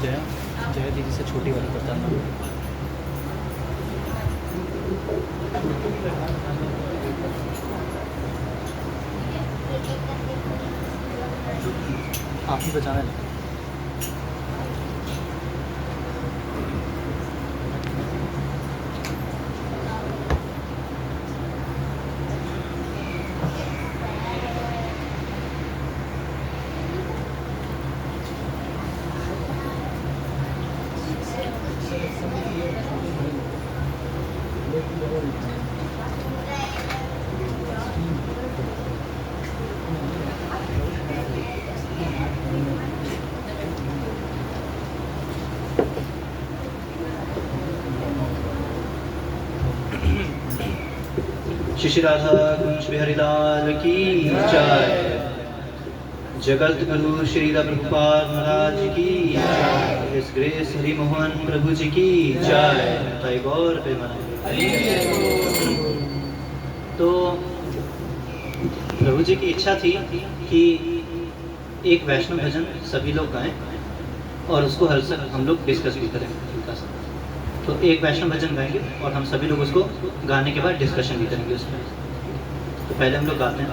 जया जया दीदी से छोटी वाली बताना। आप ही बचाना है। श्री राधा कुंज बिहारी लाल की जय। जगत गुरु श्री प्रभुपाद महाराज की जय। हिज ग्रेस हरि मोहन प्रभु जी की जय। ताई गौर प्रेमानंद। तो प्रभु जी की इच्छा थी कि एक वैष्णव भजन सभी लोग गाएं और उसको हर सब हम लोग डिस्कस भी करें हल्का सा। तो एक वैष्णव भजन गाएंगे और हम सभी लोग उसको गाने के बाद डिस्कशन भी करेंगे उसमें। तो पहले हम लोग गाते हैं।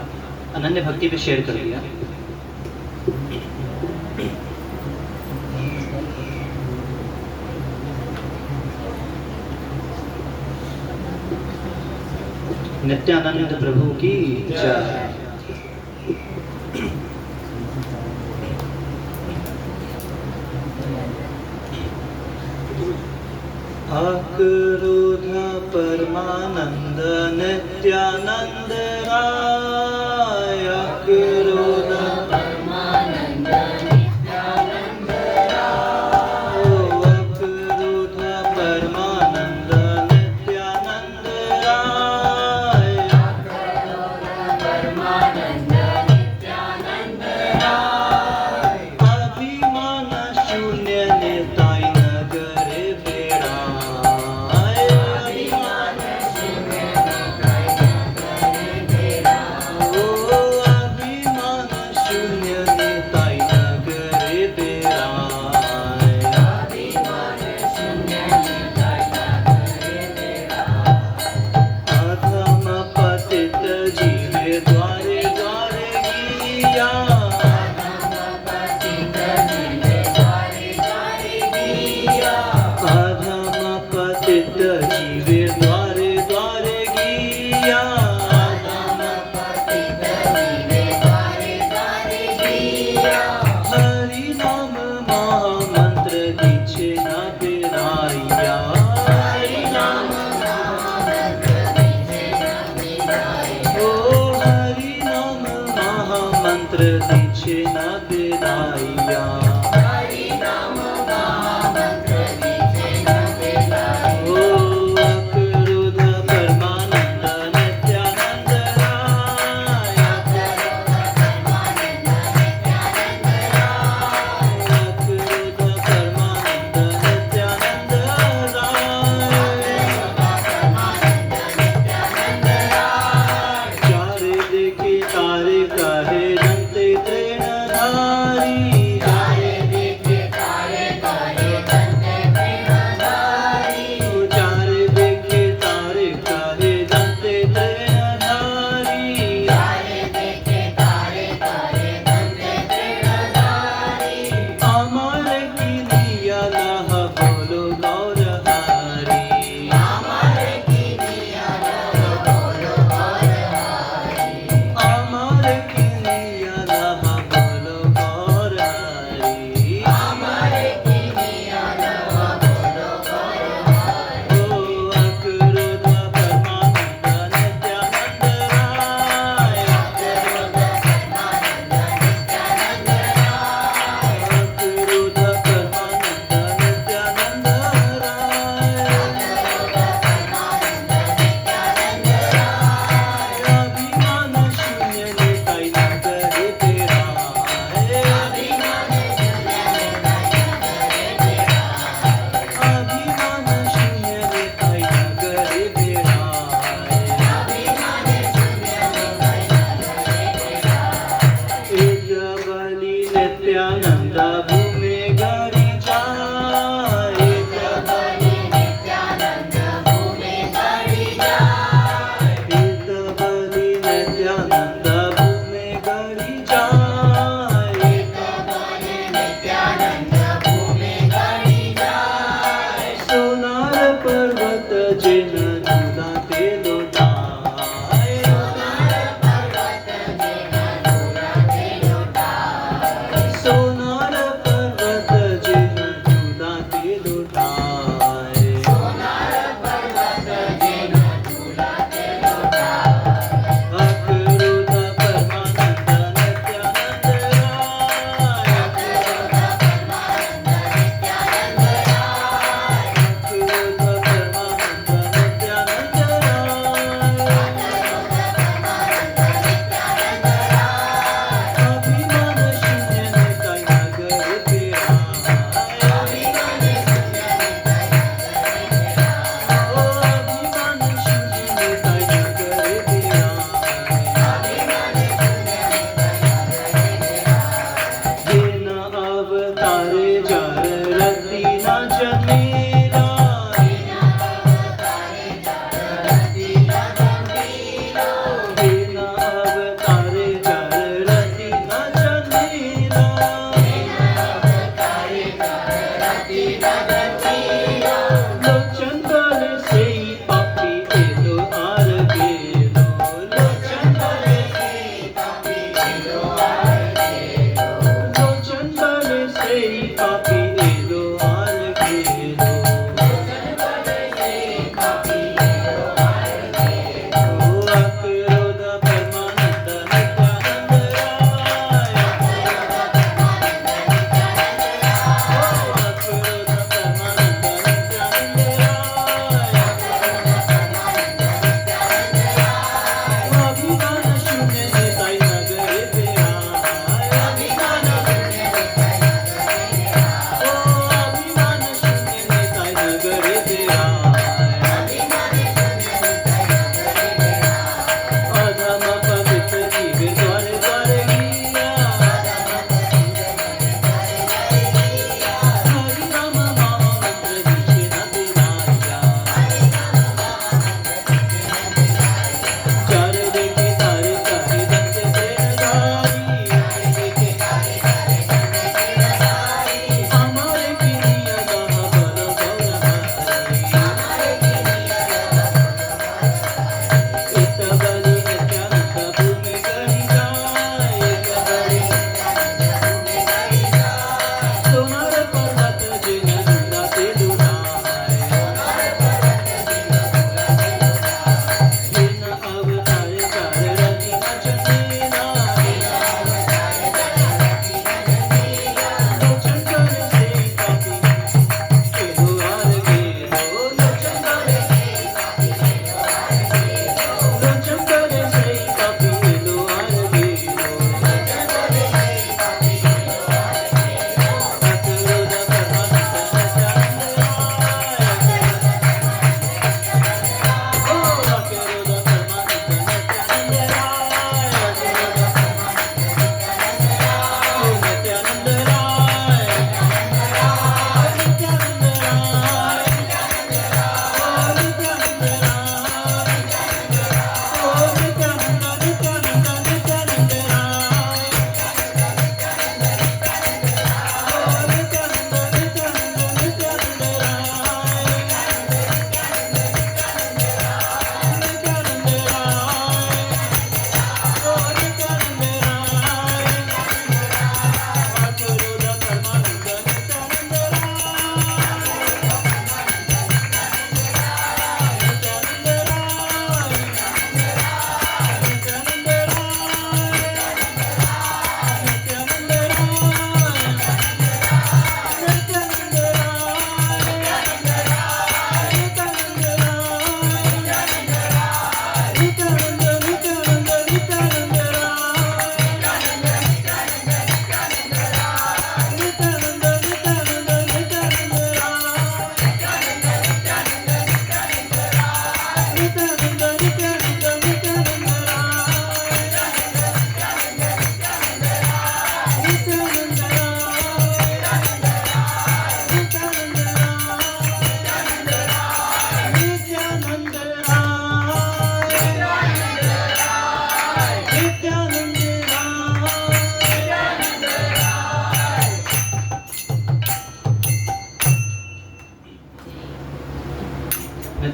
अनन्य भक्ति पे शेयर कर दिया। नित्यानंद प्रभु की जय। अक्रोध परमानंद नित्यानंद राय। अक्रोध परमानंद नित्यानंद राय। अक्रोध परमानंद नित्यानंद राय। अक्रोध परमानंद नित्यानंद राय। अभिमान शून्य निताय तारे कहे जनते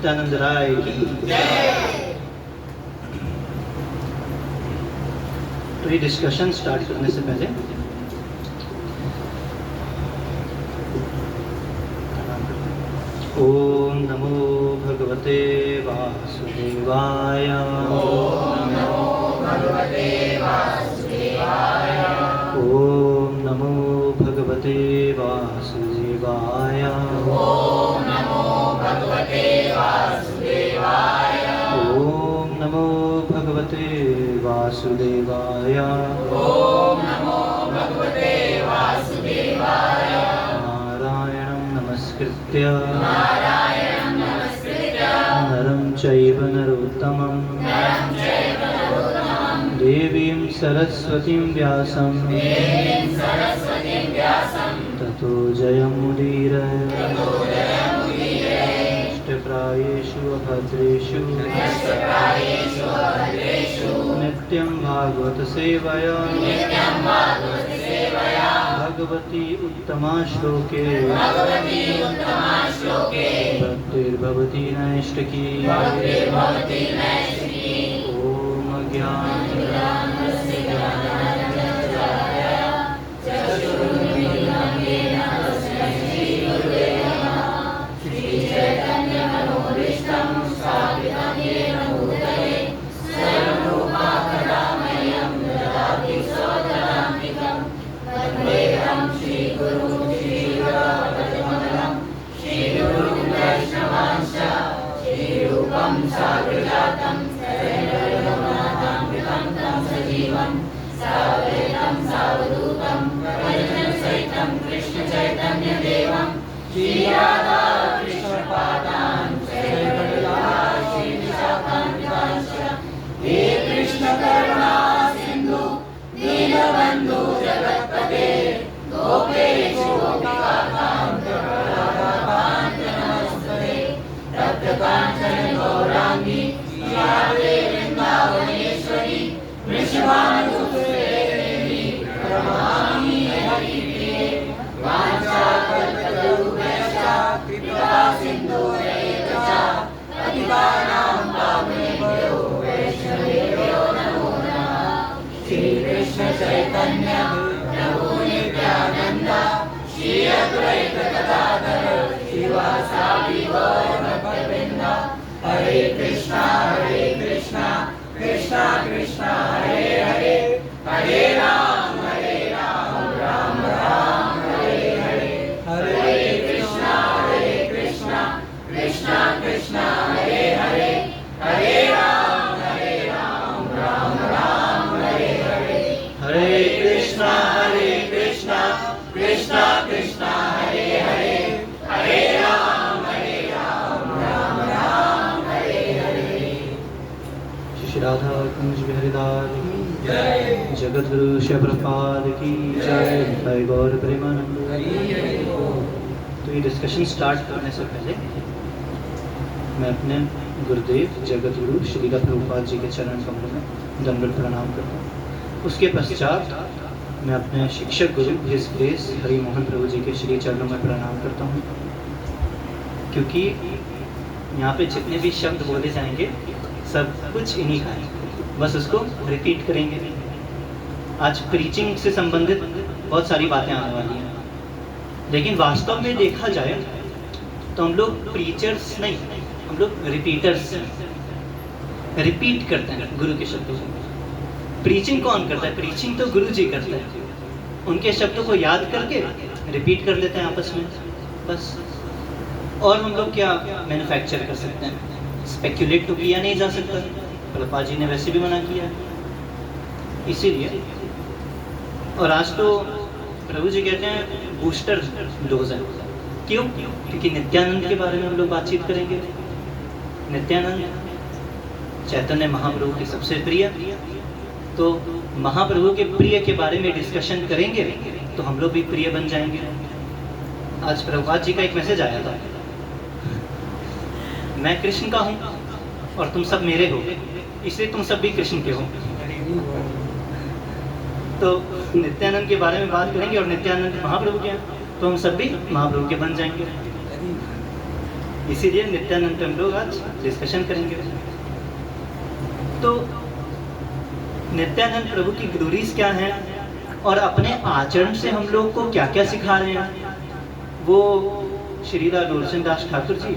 सच्चिदानंद राय की। तो ये डिस्कशन स्टार्ट करने से पहले ओम नमो भगवते वासुदेवाय। ओम नमो भगवते वासुदेवाय। ओम नमो भगवते वासुदेवाय। ओम नमो भगवते वासुदेवाय। ओम नमो भगवते वासुदेवाय। ओम नमो भगवते वासुदेवाय। नारायणं नमस्कृत्य नरं चैव नरोत्तमं देवीं सरस्वतीं व्यासं ततो जयमुदीरये। इष्टप्रायेषु अभद्रेषु नित्यं भागवत सेवया भगवती उत्तमा श्लोके भक्तिर्भवती नैष्ठिकी। ओम राधा कुंज बिहारीदास की जगत गुरु शिव प्रपाद की जय। हरि गौर प्रेमानंद। तो ये डिस्कशन स्टार्ट करने से पहले मैं अपने गुरुदेव जगत गुरु श्री प्रभुपाद जी के चरण कमलों में दंडवत प्रणाम करता हूँ। उसके पश्चात मैं अपने शिक्षक गुरु हिज ग्रेस हरि मोहन प्रभु जी के श्री चरणों में प्रणाम करता हूँ, क्योंकि यहाँ पे जितने भी शब्द बोले जाएंगे सब कुछ इन्हीं का है, बस उसको रिपीट करेंगे। आज प्रीचिंग से संबंधित बहुत सारी बातें आने वाली हैं, लेकिन वास्तव में देखा जाए तो हम लोग प्रीचर्स नहीं, हम लोग रिपीटर्स हैं। रिपीट करते हैं गुरु के शब्दों को। प्रीचिंग कौन करता है? प्रीचिंग तो गुरु जी करते हैं। उनके शब्दों को याद करके रिपीट कर लेते हैं आपस में, बस। और हम लोग क्या मैन्युफैक्चर कर सकते हैं? स्पेक्यूलेट तो किया नहीं जा सकता, प्रभुपाद जी ने वैसे भी मना किया है, इसीलिए। और आज तो प्रभु जी कहते हैं बूस्टर डोज है। क्यों? क्योंकि नित्यानंद के बारे में हम लोग बातचीत करेंगे। नित्यानंद चैतन्य महाप्रभु के सबसे प्रिय, तो महाप्रभु के प्रिय के बारे में डिस्कशन करेंगे तो हम लोग भी प्रिय बन जाएंगे। आज प्रभुपाद जी का एक मैसेज आया था, मैं कृष्ण का हूँ और तुम सब मेरे हो, इसलिए तुम सब भी कृष्ण के हो। तो नित्यानंद के बारे में बात करेंगे और नित्यानंद महाप्रभु के हैं, तो हम सब भी महाप्रभु के बन जाएंगे। इसीलिए नित्यानंद पे हम लोग आज डिस्कशन करेंगे। तो नित्यानंद प्रभु की ग्लोरीज क्या हैं और अपने आचरण से हम लोग को क्या क्या सिखा रहे हैं, वो श्रीला लोरचंद दास ठाकुर जी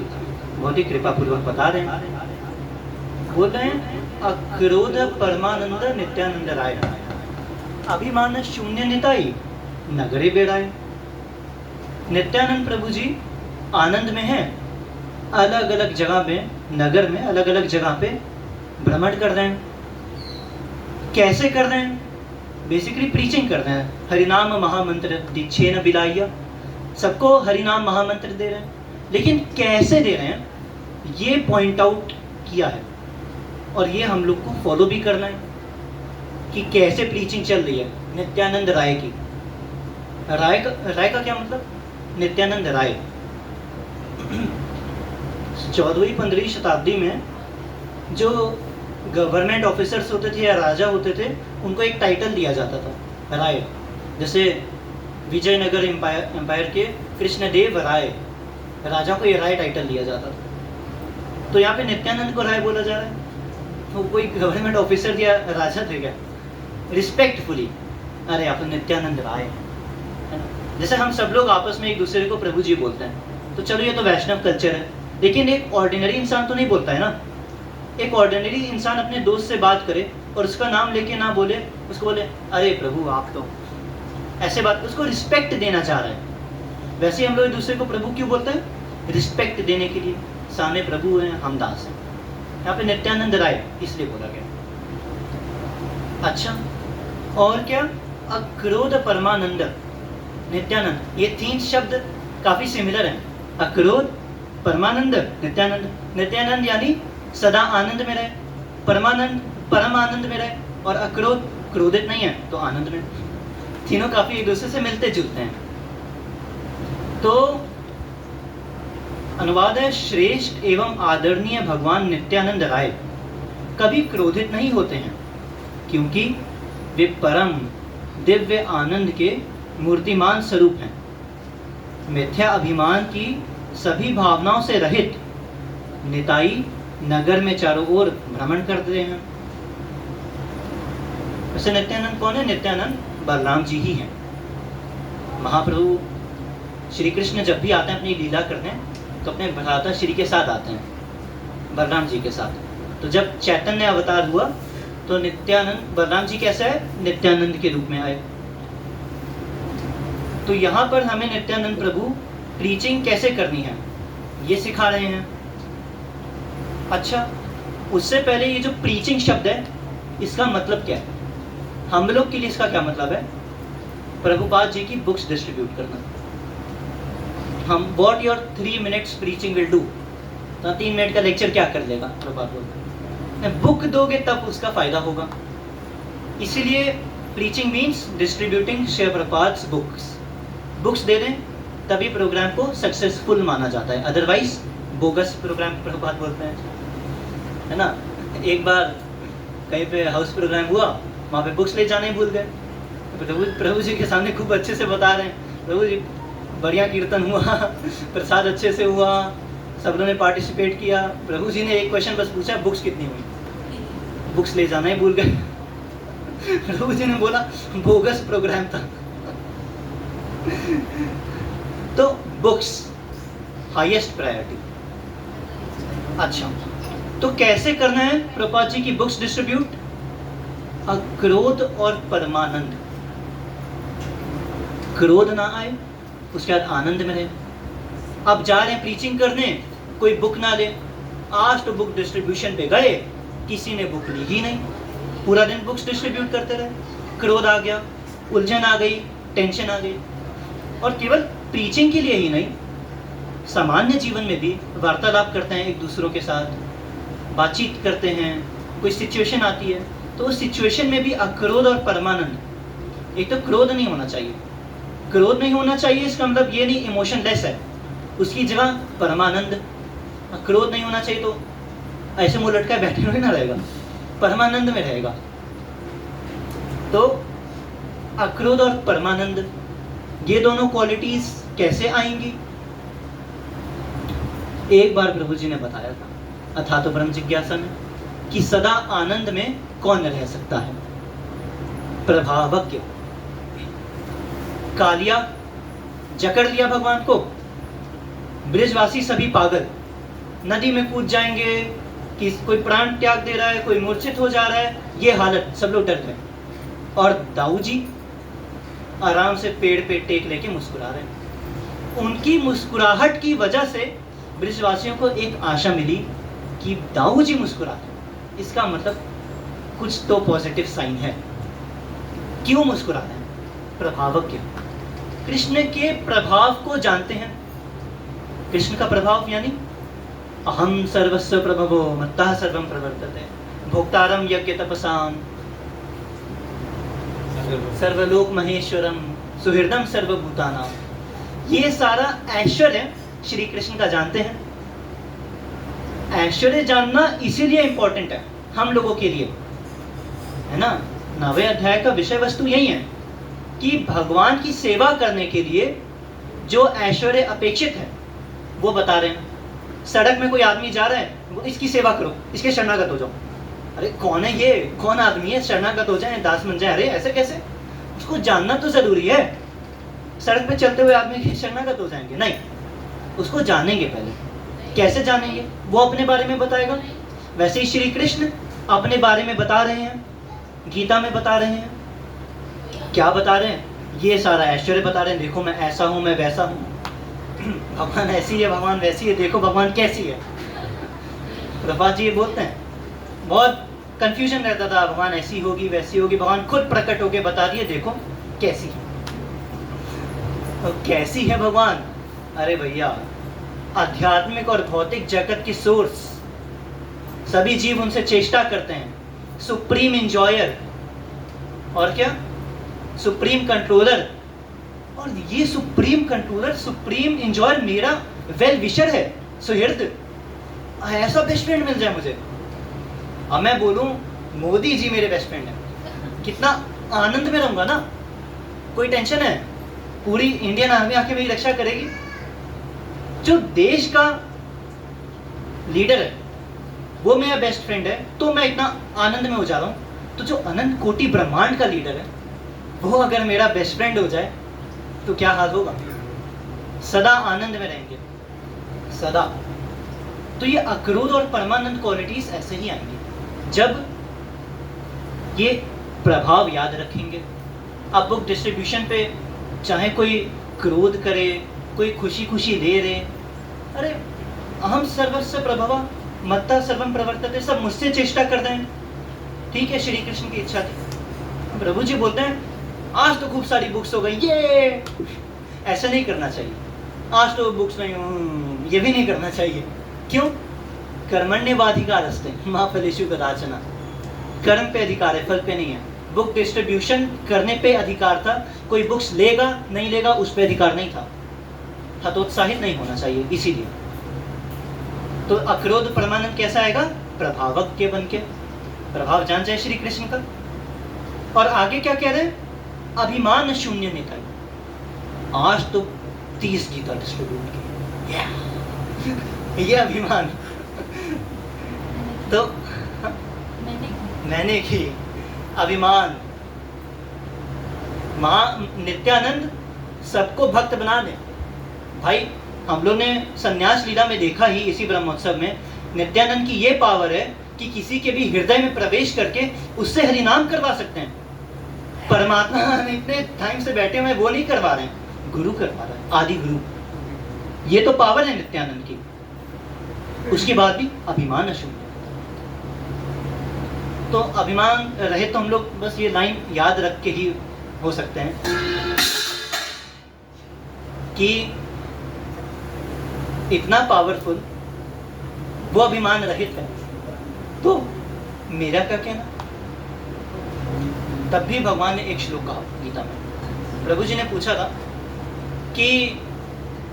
बहुत ही कृपापूर्वक बता रहे हैं। बोल रहे हैं अक्रोध परमानंद नित्यानंद राय, अभिमान शून्य निताई नगरे बेड़ाए। नित्यानंद प्रभु जी आनंद में हैं, अलग अलग जगह में, नगर में अलग अलग जगह पे भ्रमण कर रहे हैं। कैसे कर रहे हैं? बेसिकली प्रीचिंग कर रहे हैं। हरिनाम महामंत्र दीक्षे न बिलाइया, सबको हरिनाम महामंत्र दे रहे हैं। लेकिन कैसे दे रहे हैं ये पॉइंट आउट किया है, और ये हम लोग को फॉलो भी करना है कि कैसे प्रीचिंग चल रही है नित्यानंद राय की। राय का क्या मतलब? नित्यानंद राय 14वीं 15वीं शताब्दी में जो गवर्नमेंट ऑफिसर्स होते थे या राजा होते थे, उनको एक टाइटल दिया जाता था राय। जैसे विजयनगर एम्पायर के कृष्णदेव राय, राजा को ये राय टाइटल दिया जाता था। तो यहाँ पे नित्यानंद को राय बोला जा रहा है, तो कोई गवर्नमेंट ऑफिसर या राजा थे क्या? रिस्पेक्टफुली, अरे आप नित्यानंद राय है ना। जैसे हम सब लोग आपस में एक दूसरे को प्रभु जी बोलते हैं, तो चलो ये तो वैष्णव कल्चर है, लेकिन एक ऑर्डिनरी इंसान तो नहीं बोलता है ना। एक ऑर्डिनरी इंसान अपने दोस्त से बात करे और उसका नाम लेके ना बोले, उसको बोले अरे प्रभु आप तो, ऐसे बात, उसको रिस्पेक्ट देना चाह रहा है। वैसे हम लोग एक दूसरे को प्रभु क्यों बोलते हैं? रिस्पेक्ट देने के लिए। सामने प्रभु हैं, हम दास हैं। यहाँ पे नित्यानंद राय इसलिए बोला गया। अच्छा, और क्या? अक्रोध परमानंद नित्यानंद, ये 3 शब्द काफी सिमिलर हैं। अक्रोध, परमानंद, नित्यानंद। नित्यानंद यानी सदा आनंद में रहे, परमानंद परम आनंद में रहे, और अक्रोध क्रोधित नहीं है तो आनंद में। तीनों काफी एक दूसरे से मिलते जुलते हैं। तो अनुवाद है, श्रेष्ठ एवं आदरणीय भगवान नित्यानंद राय कभी क्रोधित नहीं होते हैं, क्योंकि वे परम दिव्य आनंद के मूर्तिमान स्वरूप हैं। मिथ्या अभिमान की सभी भावनाओं से रहित निताई नगर में चारों ओर भ्रमण करते हैं। वैसे नित्यानंद कौन है? नित्यानंद बलराम जी ही हैं। महाप्रभु श्री कृष्ण जब भी आते हैं अपनी लीला करने, तो अपने भ्राता श्री के साथ आते हैं, बलराम जी के साथ। तो जब चैतन्य अवतार हुआ तो नित्यानंद, बलराम जी कैसे है? नित्यानंद के रूप में आए। तो यहाँ पर हमें नित्यानंद प्रभु प्रीचिंग कैसे करनी है ये सिखा रहे हैं। अच्छा, उससे पहले ये जो प्रीचिंग शब्द है इसका मतलब क्या है? हम लोग के लिए इसका क्या मतलब है? प्रभुपाद जी की बुक्स डिस्ट्रीब्यूट करना। हम what your 3 minutes preaching will do, तो 3 मिनट का लेक्चर क्या कर लेगा? प्रभुपाद बोलते हैं बुक दोगे तब उसका फायदा होगा। इसीलिए preaching means distributing Shri Prabhupada's books. Books दे दें तभी प्रोग्राम को सक्सेसफुल माना जाता है, अदरवाइज बोगस प्रोग्राम प्रभुपाद बोलते हैं, है ना। एक बार कहीं पे हाउस प्रोग्राम हुआ, वहाँ पे बुक्स ले जाने भूल गए। प्रभु जी के सामने खूब अच्छे से बता रहे हैं, प्रभु जी बढ़िया कीर्तन हुआ, प्रसाद अच्छे से हुआ, सब लोगों ने पार्टिसिपेट किया। प्रभु जी ने एक क्वेश्चन बस पूछा, बुक्स कितनी हुई? बुक्स ले जाना ही भूल गए। प्रभु जी ने बोला बोगस प्रोग्राम था। तो बुक्स हाईएस्ट प्रायोरिटी। अच्छा, तो कैसे करना है प्रभुपाद जी की बुक्स डिस्ट्रीब्यूट? अक्रोध और परमानंद। क्रोध ना आए, उसके बाद आनंद में रहे। अब जा रहे हैं प्रीचिंग करने, कोई बुक ना ले। आज तो बुक डिस्ट्रीब्यूशन पे गए, किसी ने बुक ली ही नहीं, पूरा दिन बुक्स डिस्ट्रीब्यूट करते रहे। क्रोध आ गया, उलझन आ गई, टेंशन आ गई। और केवल प्रीचिंग के लिए ही नहीं, सामान्य जीवन में भी वार्तालाप करते हैं एक दूसरों के साथ, बातचीत करते हैं, कोई सिचुएशन आती है तो उस सिचुएशन में भी अक्रोध और परमानंद। एक तो क्रोध नहीं होना चाहिए, क्रोध नहीं होना चाहिए इसका मतलब ये नहीं इमोशनलेस है, उसकी जगह परमानंद। क्रोध नहीं होना चाहिए तो ऐसे मुंह लटका बैठे हुए ना रहेगा, परमानंद में रहेगा। तो अक्रोध और परमानंद, ये दोनों क्वालिटीज कैसे आएंगी? एक बार प्रभु जी ने बताया था अथा तो ब्रह्म जिज्ञासा में कि सदा आनंद में कौन रह सकता है? प्रभावज्ञ। कालिया जकड़ लिया भगवान को, ब्रिजवासी सभी पागल, नदी में कूद जाएंगे, कि कोई प्राण त्याग दे रहा है, कोई मूर्छित हो जा रहा है, ये हालत, सब लोग डर गए। और दाऊ जी आराम से पेड़ पे टेक लेके मुस्कुरा रहे हैं। उनकी मुस्कुराहट की वजह से ब्रिजवासियों को एक आशा मिली कि दाऊ जी मुस्कुरा रहे हैं, इसका मतलब कुछ तो पॉजिटिव साइन है। क्यों मुस्कुरा रहे हैं? प्रभावज्ञ, कृष्ण के प्रभाव को जानते हैं। कृष्ण का प्रभाव यानी अहम सर्वस्व प्रभवो मत्तः सर्वं प्रवर्तते भोक्तारम यज्ञ तपसाम सर्वलोक महेश्वरम सुहृदम सर्वभूतानाम। ये सारा ऐश्वर्य श्री कृष्ण का जानते हैं। ऐश्वर्य जानना इसीलिए इंपॉर्टेंट है हम लोगों के लिए, है ना। 9वें अध्याय का विषय वस्तु यही है कि भगवान की सेवा करने के लिए जो ऐश्वर्य अपेक्षित है वो बता रहे हैं। सड़क में कोई आदमी जा रहा है, वो इसकी सेवा करो, इसके शरणागत हो जाओ। अरे कौन है ये, कौन आदमी है, शरणागत हो जाए, दास बन जाए? अरे ऐसे कैसे? उसको जानना तो जरूरी है। सड़क पे चलते हुए आदमी के शरणागत हो जाएंगे? नहीं, उसको जानेंगे पहले। कैसे जानेंगे? वो अपने बारे में बताएगा। वैसे ही श्री कृष्ण अपने बारे में बता रहे हैं, गीता में बता रहे हैं। क्या बता रहे हैं? ये सारा ऐश्वर्य बता रहे हैं। देखो मैं ऐसा हूं, मैं वैसा हूं, भगवान ऐसी है, भगवान वैसी है, देखो भगवान कैसी है। प्रभुपाद जी ये बोलते हैं, बहुत कंफ्यूजन रहता था, भगवान ऐसी होगी वैसी होगी। भगवान खुद प्रकट होके बता दिए, देखो कैसी है। तो कैसी है भगवान? अरे भैया, आध्यात्मिक और भौतिक जगत की सोर्स, सभी जीव उनसे चेष्टा करते हैं। सुप्रीम इंजॉयर और क्या, सुप्रीम कंट्रोलर। और ये सुप्रीम कंट्रोलर, सुप्रीम इंजॉयर मेरा वेल विशर है, सुहृद। ऐसा बेस्ट फ्रेंड मिल जाए मुझे। अब मैं बोलूं मोदी जी मेरे बेस्ट फ्रेंड है, कितना आनंद में रहूंगा ना। कोई टेंशन है? पूरी इंडियन आर्मी आके मेरी रक्षा करेगी। जो देश का लीडर है वो मेरा बेस्ट फ्रेंड है, तो मैं इतना आनंद में हो जा रहा हूं। तो जो अनंत कोटि ब्रह्मांड का लीडर है वो अगर मेरा बेस्ट फ्रेंड हो जाए तो क्या हाल होगा? सदा आनंद में रहेंगे, सदा। तो ये अक्रोध और परमानंद क्वालिटीज ऐसे ही आएंगी जब ये प्रभाव याद रखेंगे। अब बुक डिस्ट्रीब्यूशन पे चाहे कोई क्रोध करे, कोई खुशी खुशी दे रहे, अरे अहम सर्वस्व प्रभवा मत्तः सर्वम प्रवर्तते, सब मुझसे चेष्टा कर रहे हैं। ठीक है, श्री कृष्ण की इच्छा थी। प्रभु जी बोलते हैं आज तो खूब सारी बुक्स हो गई, ये ऐसा नहीं करना चाहिए। आज तो बुक्स नहीं, ये भी नहीं करना चाहिए। क्यों? कर्मण्येवाधिकारस्ते मा फलेषु कदाचन। कर्म पे अधिकार है, फल पे नहीं है। बुक डिस्ट्रीब्यूशन करने पे अधिकार था, कोई बुक्स लेगा नहीं लेगा उस पे अधिकार नहीं था। हतोत्साहित नहीं होना चाहिए, इसीलिए। तो अक्रोध परमानंद कैसा आएगा? प्रभावज्ञ बन के, प्रभाव जान जाए श्री कृष्ण का। और आगे क्या कह रहे हैं? अभिमान शून्य निकल। आज तो 30 गीता डिस्ट्रीब्यूट की, ये अभिमान। तो मैंने की, अभिमान। माँ नित्यानंद सबको भक्त बना दे। भाई हम लोग ने संन्यास लीला में देखा ही, इसी ब्रह्मोत्सव में, नित्यानंद की ये पावर है कि किसी के भी हृदय में प्रवेश करके उससे हरिनाम करवा सकते हैं। परमात्मा इतने टाइम से बैठे हुए वो नहीं करवा रहे हैं, गुरु करवा रहे हैं, आदि गुरु। ये तो पावर है नित्यानंद की। उसके बाद भी अभिमान अशुद्ध। तो अभिमान रहे तो हम लोग बस ये लाइन याद रख के ही हो सकते हैं कि इतना पावरफुल वो अभिमान रहित है, तो मेरा क्या कहना। तब भी भगवान ने एक श्लोक कहा गीता में। प्रभु जी ने पूछा था कि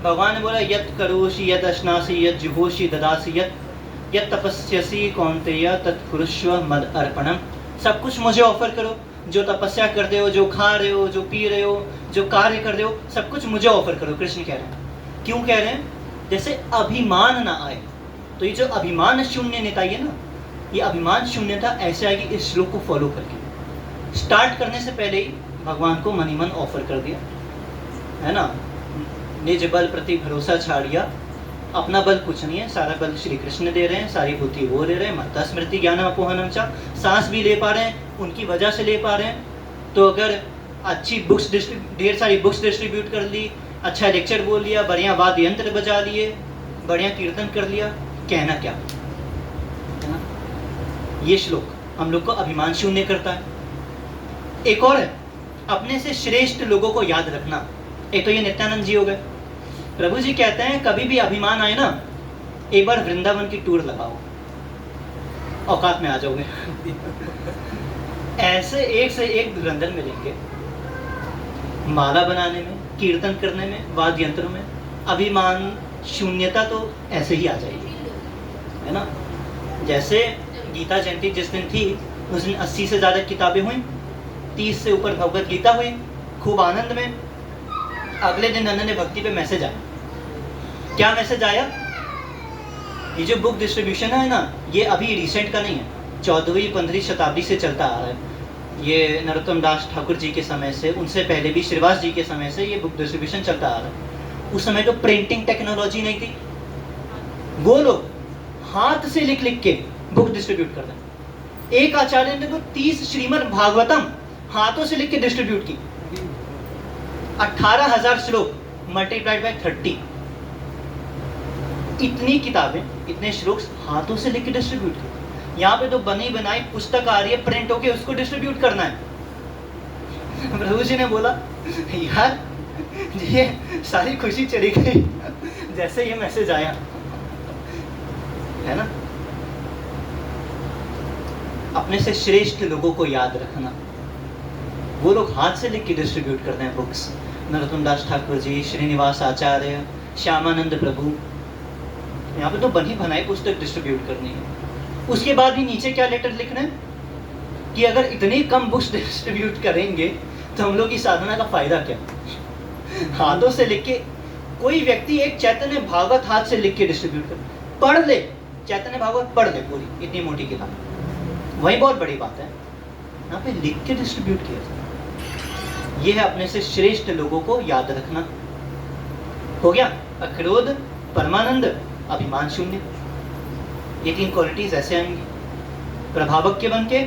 भगवान ने बोला, यत् करोषि यत् अश्नासि यत् जुहोषि ददासि यत् तपस्यसि कौन्तेय तत् कुरुष्व मद अर्पणम। सब कुछ मुझे ऑफर करो, जो तपस्या कर रहे हो, जो खा रहे हो, जो पी रहे हो, जो कार्य कर रहे हो, सब कुछ मुझे ऑफर करो। कृष्ण कह रहे हैं। क्यों कह रहे हैं? जैसे अभिमान ना आए। तो ये जो अभिमान शून्यता है ना, ये अभिमान शून्यता ऐसे आएगी इस श्लोक को फॉलो करके। स्टार्ट करने से पहले ही भगवान को मन ही मन ऑफर कर दिया, है ना। निज बल प्रति भरोसा छाड़िया, अपना बल कुछ नहीं है, सारा बल श्री कृष्ण दे रहे हैं, सारी बुद्धि वो ले रहे हैं। मत्ता स्मृति ज्ञानम अपोहनम च, सांस भी ले पा रहे हैं, उनकी वजह से ले पा रहे हैं। तो अगर अच्छी बुक्स ढेर सारी बुक्स डिस्ट्रीब्यूट कर ली, अच्छा लेक्चर बोल लिया, बढ़िया वाद्य यंत्र बजा लिए, बढ़िया कीर्तन कर लिया, कहना क्या है ना। ये श्लोक हम लोग को अभिमान शून्य करता है। एक और है, अपने से श्रेष्ठ लोगों को याद रखना। एक तो ये नित्यानंद जी हो गए। प्रभु जी कहते हैं कभी भी अभिमान आए ना, एक बार वृंदावन की टूर लगाओ, औकात में आ जाओगे। ऐसे एक से एक धुरंधर मिलेंगे, माला बनाने में, कीर्तन करने में, वाद्य यंत्रों में। अभिमान शून्यता तो ऐसे ही आ जाएगी, है ना। जैसे गीता जयंती जिस दिन थी, उस दिन 80 से ज़्यादा किताबें हुई, 30 से ऊपर भगवत गीता हुई, खूब आनंद में। अगले दिन अनन्य भक्ति पे मैसेज आया। क्या मैसेज आया? ये जो बुक डिस्ट्रीब्यूशन है ना, ये अभी रिसेंट का नहीं है, 14वीं 15वीं शताब्दी से चलता आ रहा है। ये नरोत्तम दास ठाकुर जी के समय से, उनसे पहले भी श्रीवास जी के समय से ये बुक डिस्ट्रीब्यूशन चलता आ रहा है। उस समय तो प्रिंटिंग टेक्नोलॉजी नहीं थी, वो लोग हाथ से लिख लिख के बुक डिस्ट्रीब्यूट कर रहे हैं। एक आचार्य ने तो 30 श्रीमद् भागवतम हाथों से लिख के डिस्ट्रीब्यूट की। 18,000 श्लोक मल्टीप्लाइड बाय 30, इतनी किताबें, इतने श्लोक हाथों से लिख के डिस्ट्रीब्यूट की। यहाँ पे तो बनी बनाई पुस्तक आ रही है, प्रिंट होके उसको डिस्ट्रीब्यूट करना है। प्रभु जी ने बोला यार ये सारी खुशी चली गई जैसे ये मैसेज आया, है ना। अपने से श्रेष्ठ लोगों को याद रखना। वो लोग हाथ से लिख के डिस्ट्रीब्यूट करते हैं बुक्स। नरोत्तम दास ठाकुर जी, श्रीनिवास आचार्य, श्यामानंद प्रभु, यहाँ पे तो बनी बनाई पुस्तक डिस्ट्रीब्यूट करनी है। उसके बाद भी नीचे क्या लेटर लिखना है कि अगर इतनी कम बुक्स डिस्ट्रीब्यूट करेंगे तो हम लोग की साधना का फायदा क्या। हाथों से लिख के, कोई व्यक्ति एक चैतन्य भागवत हाथ से लिख के डिस्ट्रीब्यूट कर, पढ़ ले, चैतन्य भागवत पढ़ ले पूरी, इतनी मोटी किताब, वही बहुत बड़ी बात है। यहाँ पे लिख के डिस्ट्रीब्यूट किया जाए, यह है अपने से श्रेष्ठ लोगों को याद रखना। हो गया अक्रोध, परमानंद, अभिमान शून्य। ये 3 क्वालिटीज ऐसे आएंगी। प्रभावक के बन के,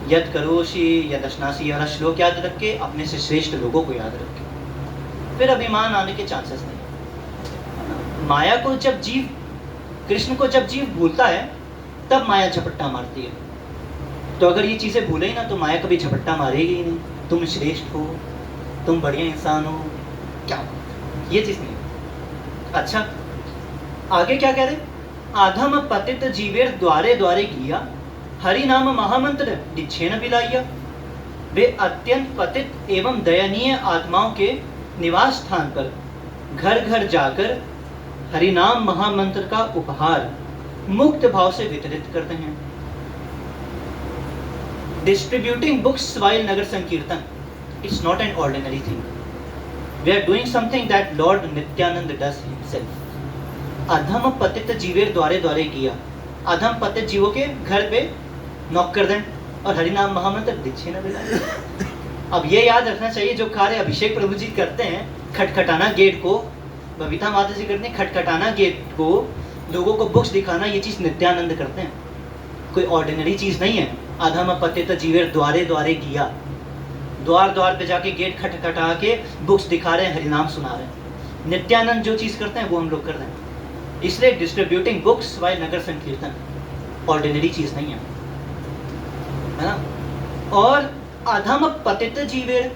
यद करोषि यद अश्नासी वाला श्लोक याद रख के, अपने से श्रेष्ठ लोगों को याद रख के, फिर अभिमान आने के चांसेस नहीं। माया को जब जीव, कृष्ण को जब जीव भूलता है तब माया झपट्टा मारती है। तो अगर ये चीजें भूले ही ना तो माया कभी झपट्टा मारेगी ही नहीं। तुम श्रेष्ठ हो, तुम बढ़िया इंसान हो, क्या ये चीज नहीं। अच्छा आगे क्या कह रहे, आधम पतित जीवेर द्वारे द्वारे किया, हरि नाम महामंत्र डिच्छेन बिलाइया। वे अत्यंत पतित एवं दयनीय आत्माओं के निवास स्थान पर घर घर जाकर हरि नाम महामंत्र का उपहार मुक्त भाव से वितरित करते हैं। डिस्ट्रीब्यूटिंग बुक्स while नगर संकीर्तन, it's not an ordinary thing. We are doing something that Lord Nityananda does himself. अधम पतित जीवेर द्वारे द्वारे किया, अधम पतित जीवों के घर पे नॉक कर दें और हरि नाम महामंत्र दीक्षे न मिला। अब ये याद रखना चाहिए, जो कार्य अभिषेक प्रभु जी करते हैं, खटखटाना गेट को, बबीता माता जी करते हैं खटखटाना गेट को, लोगों को बुक्स दिखाना, ये चीज नित्यानंद करते हैं, कोई ऑर्डिनरी चीज नहीं है। अधम पतित जीवेर द्वारे द्वारे किया, द्वार द्वार पे जाके गेट खटखटा के बुक्स दिखा रहे हैं, हरिनाम सुना रहे हैं। नित्यानंद जो चीज करते हैं वो हम लोग कर रहे हैं। इसलिए डिस्ट्रीब्यूटिंग बुक्स वाइल नगर संकीर्तन ऑर्डिनरी चीज नहीं है ना। और अधम पतित जीवेर,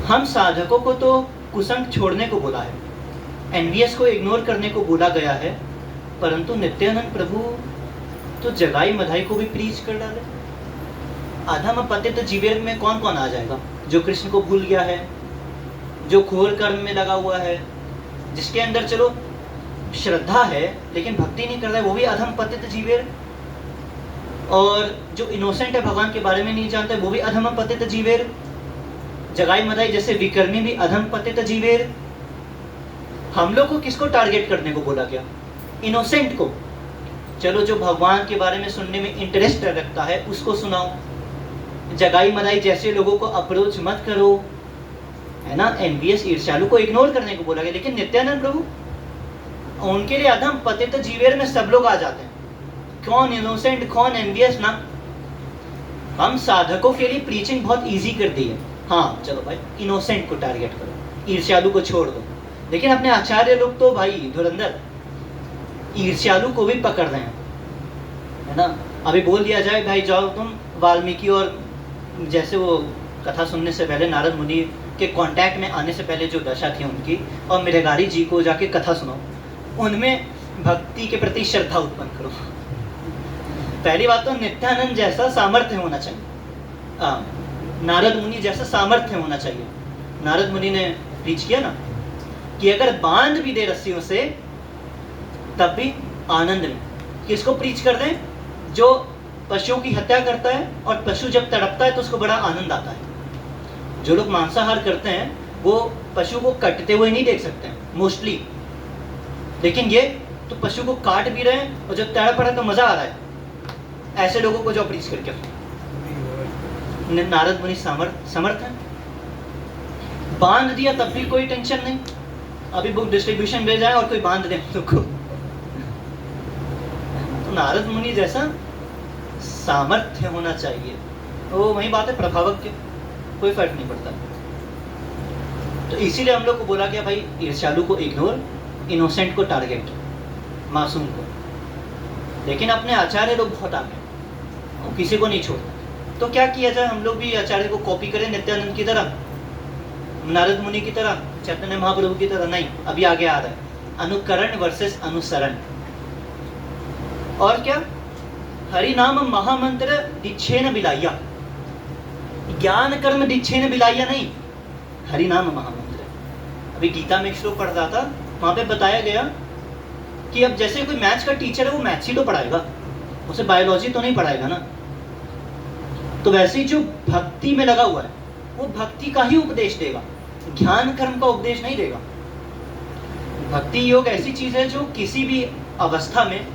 हम साधकों को तो कुसंग छोड़ने को बोला है, एनवीएस को इग्नोर करने को बोला गया है, परंतु नित्यानंद प्रभु तो जगाई मधाई को भी प्रीच कर डाले। अधम पतित जीवेर में कौन कौन आ जाएगा? जो कृष्ण को भूल गया है, जो घोर कर्म में लगा हुआ है, जिसके अंदर चलो श्रद्धा है लेकिन भक्ति नहीं कर रहा है, वो भी अधम पतित जीवेर। और जो इनोसेंट है, भगवान के बारे में नहीं जानता है, वो भी अधम पतित जीवेर। जगाई मदाई जैसे विकर्मी भी अधम पतित जीवेर। हम लोग को किसको टारगेट करने को बोला गया? इनोसेंट को। चलो जो भगवान के बारे में सुनने में इंटरेस्ट रखता है उसको सुनाओ, जगाई मनाई जैसे लोगों को अप्रोच मत करो, है ना। एनवीएस ईर्ष्यालु को इग्नोर करने को बोला गया। लेकिन नित्यानंद प्रभु, उनके लिए अधम पतित जीवेर में सब लोग आ जाते हैं, कौन इनोसेंट कौन एनवीएस ना। हम साधकों के लिए प्रीचिंग बहुत इजी कर दी है। हाँ चलो भाई इनोसेंट को टारगेट करो, ईर्ष्यालु को छोड़ दो। लेकिन अपने आचार्य लोग तो भाई धुरंधर, ईर्ष्यालु को भी पकड़ रहे हैं, है ना। अभी बोल दिया जाए भाई जाओ तुम वाल्मीकि और जैसे वो कथा सुनने से पहले नारद मुनि के कांटेक्ट में आने से पहले जो दशा थी उनकी, और मृगारी जी को जाके कथा सुनाओ, उनमें भक्ति के प्रति श्रद्धा उत्पन्न करो। पहली बात तो नित्यानंद जैसा सामर्थ्य होना चाहिए, नारद मुनि जैसा सामर्थ्य होना चाहिए। नारद मुनि ने प्रीच किया ना कि अगर बांध भी दे रस्सियों से तब भी आनंद में। किसको प्रीच कर दें? जो पशुओं की हत्या करता है और पशु जब तड़पता है तो उसको बड़ा आनंद आता है। जो लोग मांसाहार करते हैं वो पशु को कटते हुए नहीं देख सकते हैं मोस्टली, लेकिन ये तो पशु को काट भी रहे हैं और जब तड़प रहा है तो मजा आ रहा है। ऐसे लोगों को जो प्रीच करके नारद मुनि समर्थ है। बांध दिया तब भी कोई टेंशन नहीं, अभी बुक डिस्ट्रीब्यूशन भेज जाए और कोई बांध दे तो नारद मुनि जैसा सामर्थ्य होना चाहिए। वो वही बात है प्रभावक के, कोई फर्क नहीं पड़ता। तो इसीलिए हम लोग को बोला गया भाई ईर्ष्यालु को इग्नोर, इनोसेंट को टारगेट, मासूम को। लेकिन अपने आचार्य लोग बहुत आगे, वो किसी को नहीं छोड़ता। तो क्या किया जाए? हम लोग भी आचार्य को कॉपी करें नित्यानंद की तरह, नारद मुनि की तरह, चैतन्य महाप्रभु की तरह? नहीं, अभी आगे आ रहा है अनुकरण वर्सेस अनुसरण। और क्या? हरि नाम महामंत्र दीक्षेन बिलाइया, ज्ञान कर्म दीक्षेन बिलाइया नहीं, हरि नाम महामंत्र। अभी गीता में एक श्लोक पढ़ रहा था, वहां पे बताया गया कि अब जैसे कोई मैथ्स का टीचर है वो मैथ्स ही तो पढ़ाएगा, उसे बायोलॉजी तो नहीं पढ़ाएगा ना। तो वैसे ही जो भक्ति में लगा हुआ है वो भक्ति का ही उपदेश देगा, ज्ञान कर्म का उपदेश नहीं देगा। भक्ति योग ऐसी चीज है जो किसी भी अवस्था में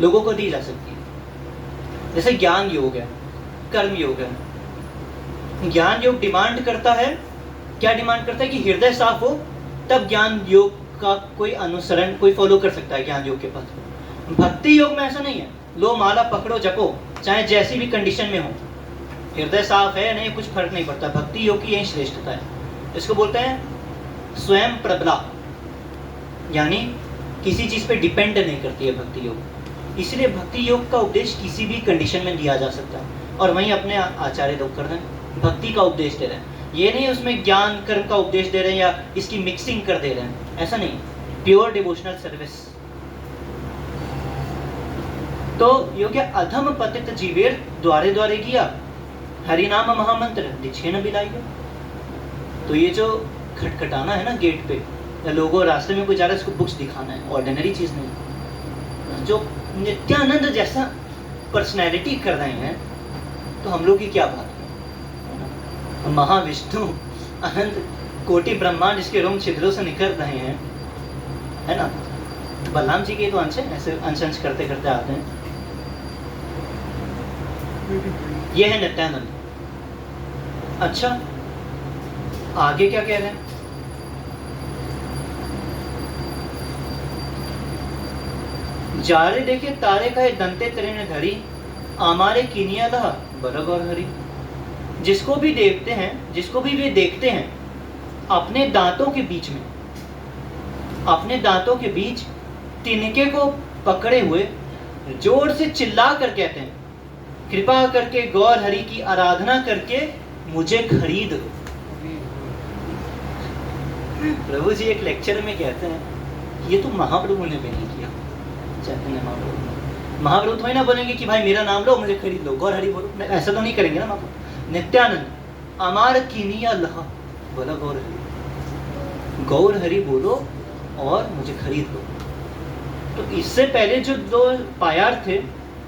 लोगों को दी जा सकती है। जैसे ज्ञान योग है, कर्म योग है। ज्ञान योग डिमांड करता है, क्या डिमांड करता है? कि हृदय साफ हो, तब ज्ञान योग का कोई अनुसरण कोई फॉलो कर सकता है ज्ञान योग के पथ। भक्ति योग में ऐसा नहीं है, लो माला पकड़ो जपो, चाहे जैसी भी कंडीशन में हो, हृदय साफ है नहीं कुछ फर्क नहीं पड़ता। भक्ति योग की यही श्रेष्ठता है। इसको बोलते हैं स्वयं प्रबला, यानी किसी चीज पे डिपेंड नहीं करती है भक्ति योग। इसलिए भक्ति योग का उपदेश किसी भी कंडीशन में दिया जा सकता है। और वहीं अपने आचार्य लोग कर रहे हैं, भक्ति का उपदेश दे रहे हैं। ये नहीं उसमें ज्ञान कर्म का उपदेश दे रहे हैं या इसकी मिक्सिंग कर दे रहे हैं, ऐसा नहीं। Pure devotional service. तो योग्य अधम पतित जीवेर द्वारे द्वारे किया, हरिनाम महामंत्र दीक्षेन बिलाइया। तो ये जो खटखटाना है ना गेट पे, या लोगों रास्ते में कोई जा रहा है इसको बुक्स दिखाना है, ऑर्डिनरी चीज नहीं। जो नित्यानंद जैसा पर्सनैलिटी कर रहे हैं तो हम लोग की क्या बात है। महाविष्णु अनंत कोटि ब्रह्मांड इसके रोम छिद्रों से निकल रहे हैं, है ना। बलराम जी के तो अंश है, ऐसे अंश करते करते आते हैं। ये है नित्यानंद। अच्छा आगे क्या कह रहे हैं? जारे देखे तारे कहे दंते तरेण धरी, आमारे किनिया लहा बरग और हरी। जिसको भी देखते हैं, जिसको भी वे देखते हैं अपने दांतों के बीच में, अपने दांतों के बीच तिनके को पकड़े हुए जोर से चिल्ला कर कहते हैं, कृपा करके गौर हरि की आराधना करके मुझे खरीद लो। प्रभु जी एक लेक्चर में कहते हैं ये तो महाप्रभु ने भी नहीं किया, चैतन्य महाप्रभु थोड़ी ना बोलेंगे कि भाई मेरा नाम लो मुझे खरीद लो, गौर हरि बोलो, ऐसा तो नहीं करेंगे ना महाप्रभु। नित्यानंद अमार किनिया लहा बोला गौर हरि, गौर हरि बोलो और मुझे खरीद लो। तो इससे पहले जो दो पायार थे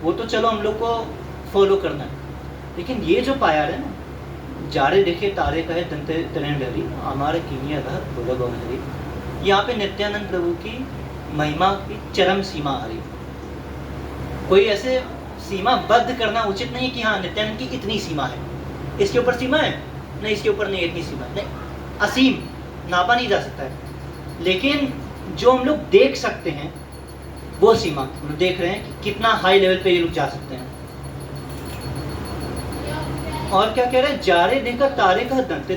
वो तो चलो हम लोग को फॉलो करना है, लेकिन ये जो पायार है ना, जारे देखे तारे कहे दंते तरेण धरी, हमारे किनिया लहा बोला गौर हरि, यहाँ पे नित्यानंद प्रभु की महिमा की चरम सीमा आ रही। कोई ऐसे सीमा बद्ध करना उचित नहीं कि हाँ नित्यानंद की इतनी सीमा है, इसके ऊपर सीमा है नहीं, इसके ऊपर नहीं, इतनी सीमा नहीं, असीम नापा नहीं जा सकता है। लेकिन जो हम लोग देख सकते हैं वो सीमा हम लोग देख रहे हैं कि कितना हाई लेवल पे ये लोग जा सकते हैं। और क्या कह रहे हैं, जारे देखा तारे का दंत,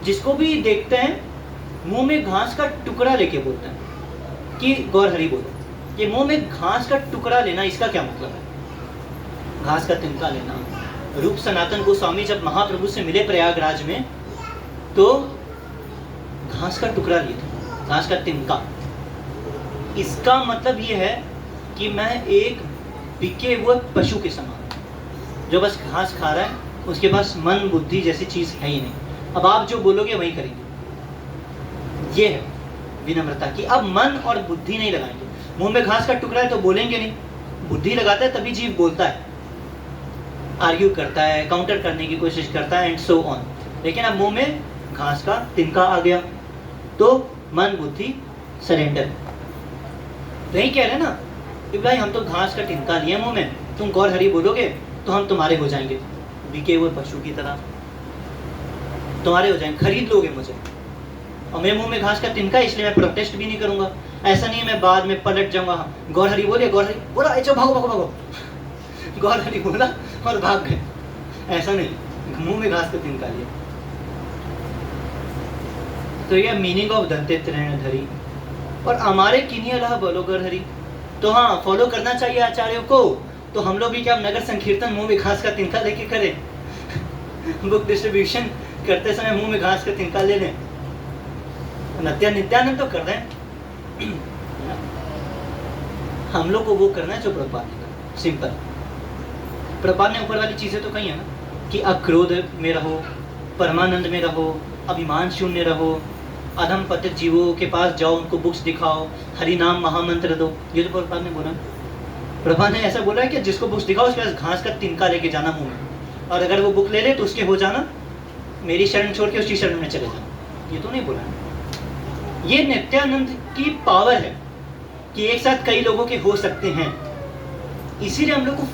जिसको भी देखते हैं मुंह में घास का टुकड़ा लेके बोलते हैं कि गौर हरि बोलो। ये मुंह में घास का टुकड़ा लेना, इसका क्या मतलब है? घास का तिनका लेना। रूप सनातन गोस्वामी जब महाप्रभु से मिले प्रयागराज में तो घास का टुकड़ा लिए थे, घास का तिनका। इसका मतलब ये है कि मैं एक बिके हुए पशु के समान जो बस घास खा रहा है, उसके पास मन बुद्धि जैसी चीज है ही नहीं। अब आप जो बोलोगे वही करेंगे। ये है विनम्रता की। अब मन और बुद्धि नहीं लगाएंगे। मुंह में घास का टुकड़ा है तो बोलेंगे नहीं, बुद्धि लगाता है तभी जीव बोलता है, आर्ग्यू करता है, काउंटर करने की कोशिश करता है एंड सो ऑन। लेकिन अब मुंह में घास का तिनका आ गया तो मन बुद्धि सरेंडर। तो यही कह रहे हैं ना कि भाई हम तो घास का तिनका लिए मुंह में, तुम गौर हरि बोलोगे तो हम तुम्हारे हो जाएंगे, बिके हुए पशु की तरह तुम्हारे हो जाएंगे, खरीद लोगे मुझे। और मेरे मुंह में घास का तिनका, इसलिए मैं प्रोटेस्ट भी नहीं करूंगा। ऐसा नहीं है मैं बाद में पलट जाऊंगा, गौर हरि बोले, गौर हरि बोला, अच्छा भागो भागो भागो, गौर हरि बोला और भाग गए। ऐसा नहीं, मुंह में घास का तिनका लिया। तो यह मीनिंग ऑफ दंतेत्रेणधरी। और हमारे किन्हीं अलावा बोलो गौर हरि, तो हाँ फॉलो करना चाहिए आचार्यों को। तो हम लोग भी क्या नगर संकीर्तन मुंह में घास का तिनका लेके करें? बुक डिस्ट्रीब्यूशन करते समय मुंह में घास का तिनका ले लें? नित्यानंद तो कर रहे हैं, हम लोग को वो करना है जो प्रभुपाद ने कहा। सिंपल। प्रभुपाद ने ऊपर वाली चीजें तो कही है ना कि अक्रोध में रहो, परमानंद में रहो, अभिमान शून्य रहो, अधम पतित जीवों के पास जाओ, उनको बुक्स दिखाओ, हरि नाम महामंत्र दो। ये तो प्रभुपाद ने बोला। प्रभुपाद ने ऐसा बोला है कि जिसको बुक्स दिखाओ उसके पास घास का तिनका लेके जाना मुंह में, और अगर वो बुक ले ले तो उसके हो जाना, मेरी शरण छोड़ के उसकी शरण में चले जाना। ये तो नहीं बोला है। ये नित्यानंद की पावर है कि एक साथ कई लोगों के हो सकते हैं। इसीलिए हम लोग को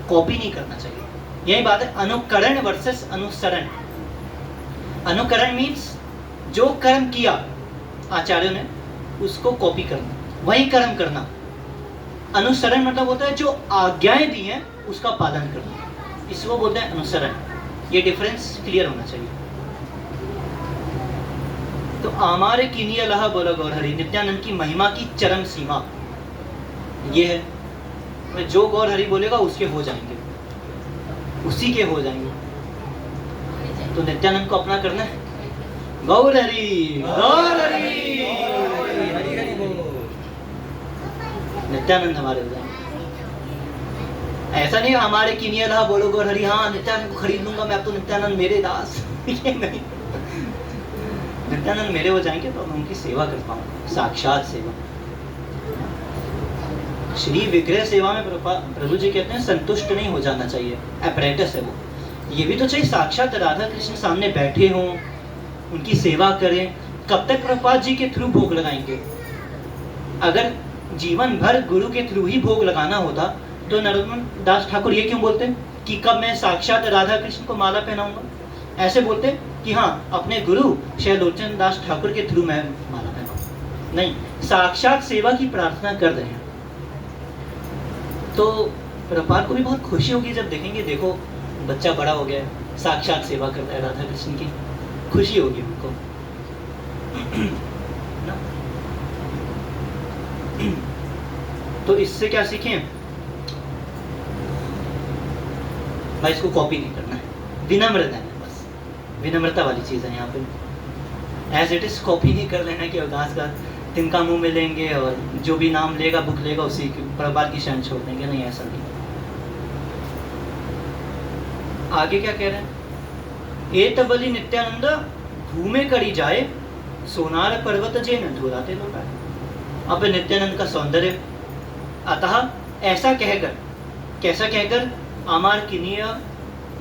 कॉपी नहीं करना चाहिए। यही बात है अनुकरण वर्सेस अनुसरण। अनुकरण मीन्स जो कर्म किया आचार्यों ने उसको कॉपी करना, वही कर्म करना। अनुसरण मतलब होता है जो आज्ञाएं दी हैं उसका पालन करना, इसको बोलते हैं अनुसरण। ये डिफरेंस क्लियर होना चाहिए। तो हमारे किन्हीं अलाहा बोला गौर हरि, नित्यानंद की महिमा की चरम सीमा ये है, जो गौर हरि बोलेगा उसके हो जाएंगे, उसी के हो जाएंगे। तो नित्यानंद को अपना करना है। गौर हरि, गौर हरि, नित्यानंद हमारे हो जाएंगे। ऐसा नहीं हमारे किन्हीं अलाहा बोलो गौर हरि, हाँ नित्यानंद को खरीद लूंगा मैं, अब तो नित्यानंद मेरे दास। ये नहीं, नित्यानंद मेरे हो जाएंगे तो मैं उनकी सेवा कर पाऊंगा, साक्षात सेवा। श्री विग्रह सेवा में प्रभु जी कहते हैं संतुष्ट नहीं हो जाना चाहिए, अपरेटस है वो। ये भी तो चाहिए साक्षात राधा कृष्ण सामने बैठे हों, उनकी सेवा करें। कब तक प्रभुपाद जी के थ्रू भोग लगाएंगे? अगर जीवन भर गुरु के थ्रू ही भोग लगाना होता तो नरोत्तम दास ठाकुर ये क्यों बोलते कि कब मैं साक्षात राधा कृष्ण को माला पहनाऊंगा? ऐसे बोलते कि हाँ अपने गुरु शैलोचन दास ठाकुर के थ्रू मैं माला पहनाऊंगा। नहीं, साक्षात सेवा की प्रार्थना कर रहे हैं। तो प्रभुपाद को भी बहुत खुशी होगी जब देखेंगे, देखो बच्चा बड़ा हो गया है, साक्षात सेवा कर रहा है राधा कृष्ण की। खुशी होगी उनको। तो इससे क्या सीखें भाई? इसको कॉपी नहीं करना है, विनम्र रहना है बस। विनम्रता वाली चीज है यहाँ पे। एज इट इज कॉपी नहीं कर लेना कि घास का तिनका मुंह में लेंगे और जो भी नाम लेगा बुक लेगा उसी की प्रभुपाद की शरण छोड़ देंगे। नहीं, ऐसा नहीं। आगे क्या कह रहे हैं? ए तबली नित्यानंद घूमे करी जाए, सोनार पर्वत जे न धुराते लौटाए। अब नित्यानंद का सौंदर्य, अतः ऐसा कहकर, कैसा कहकर? आमार किनिया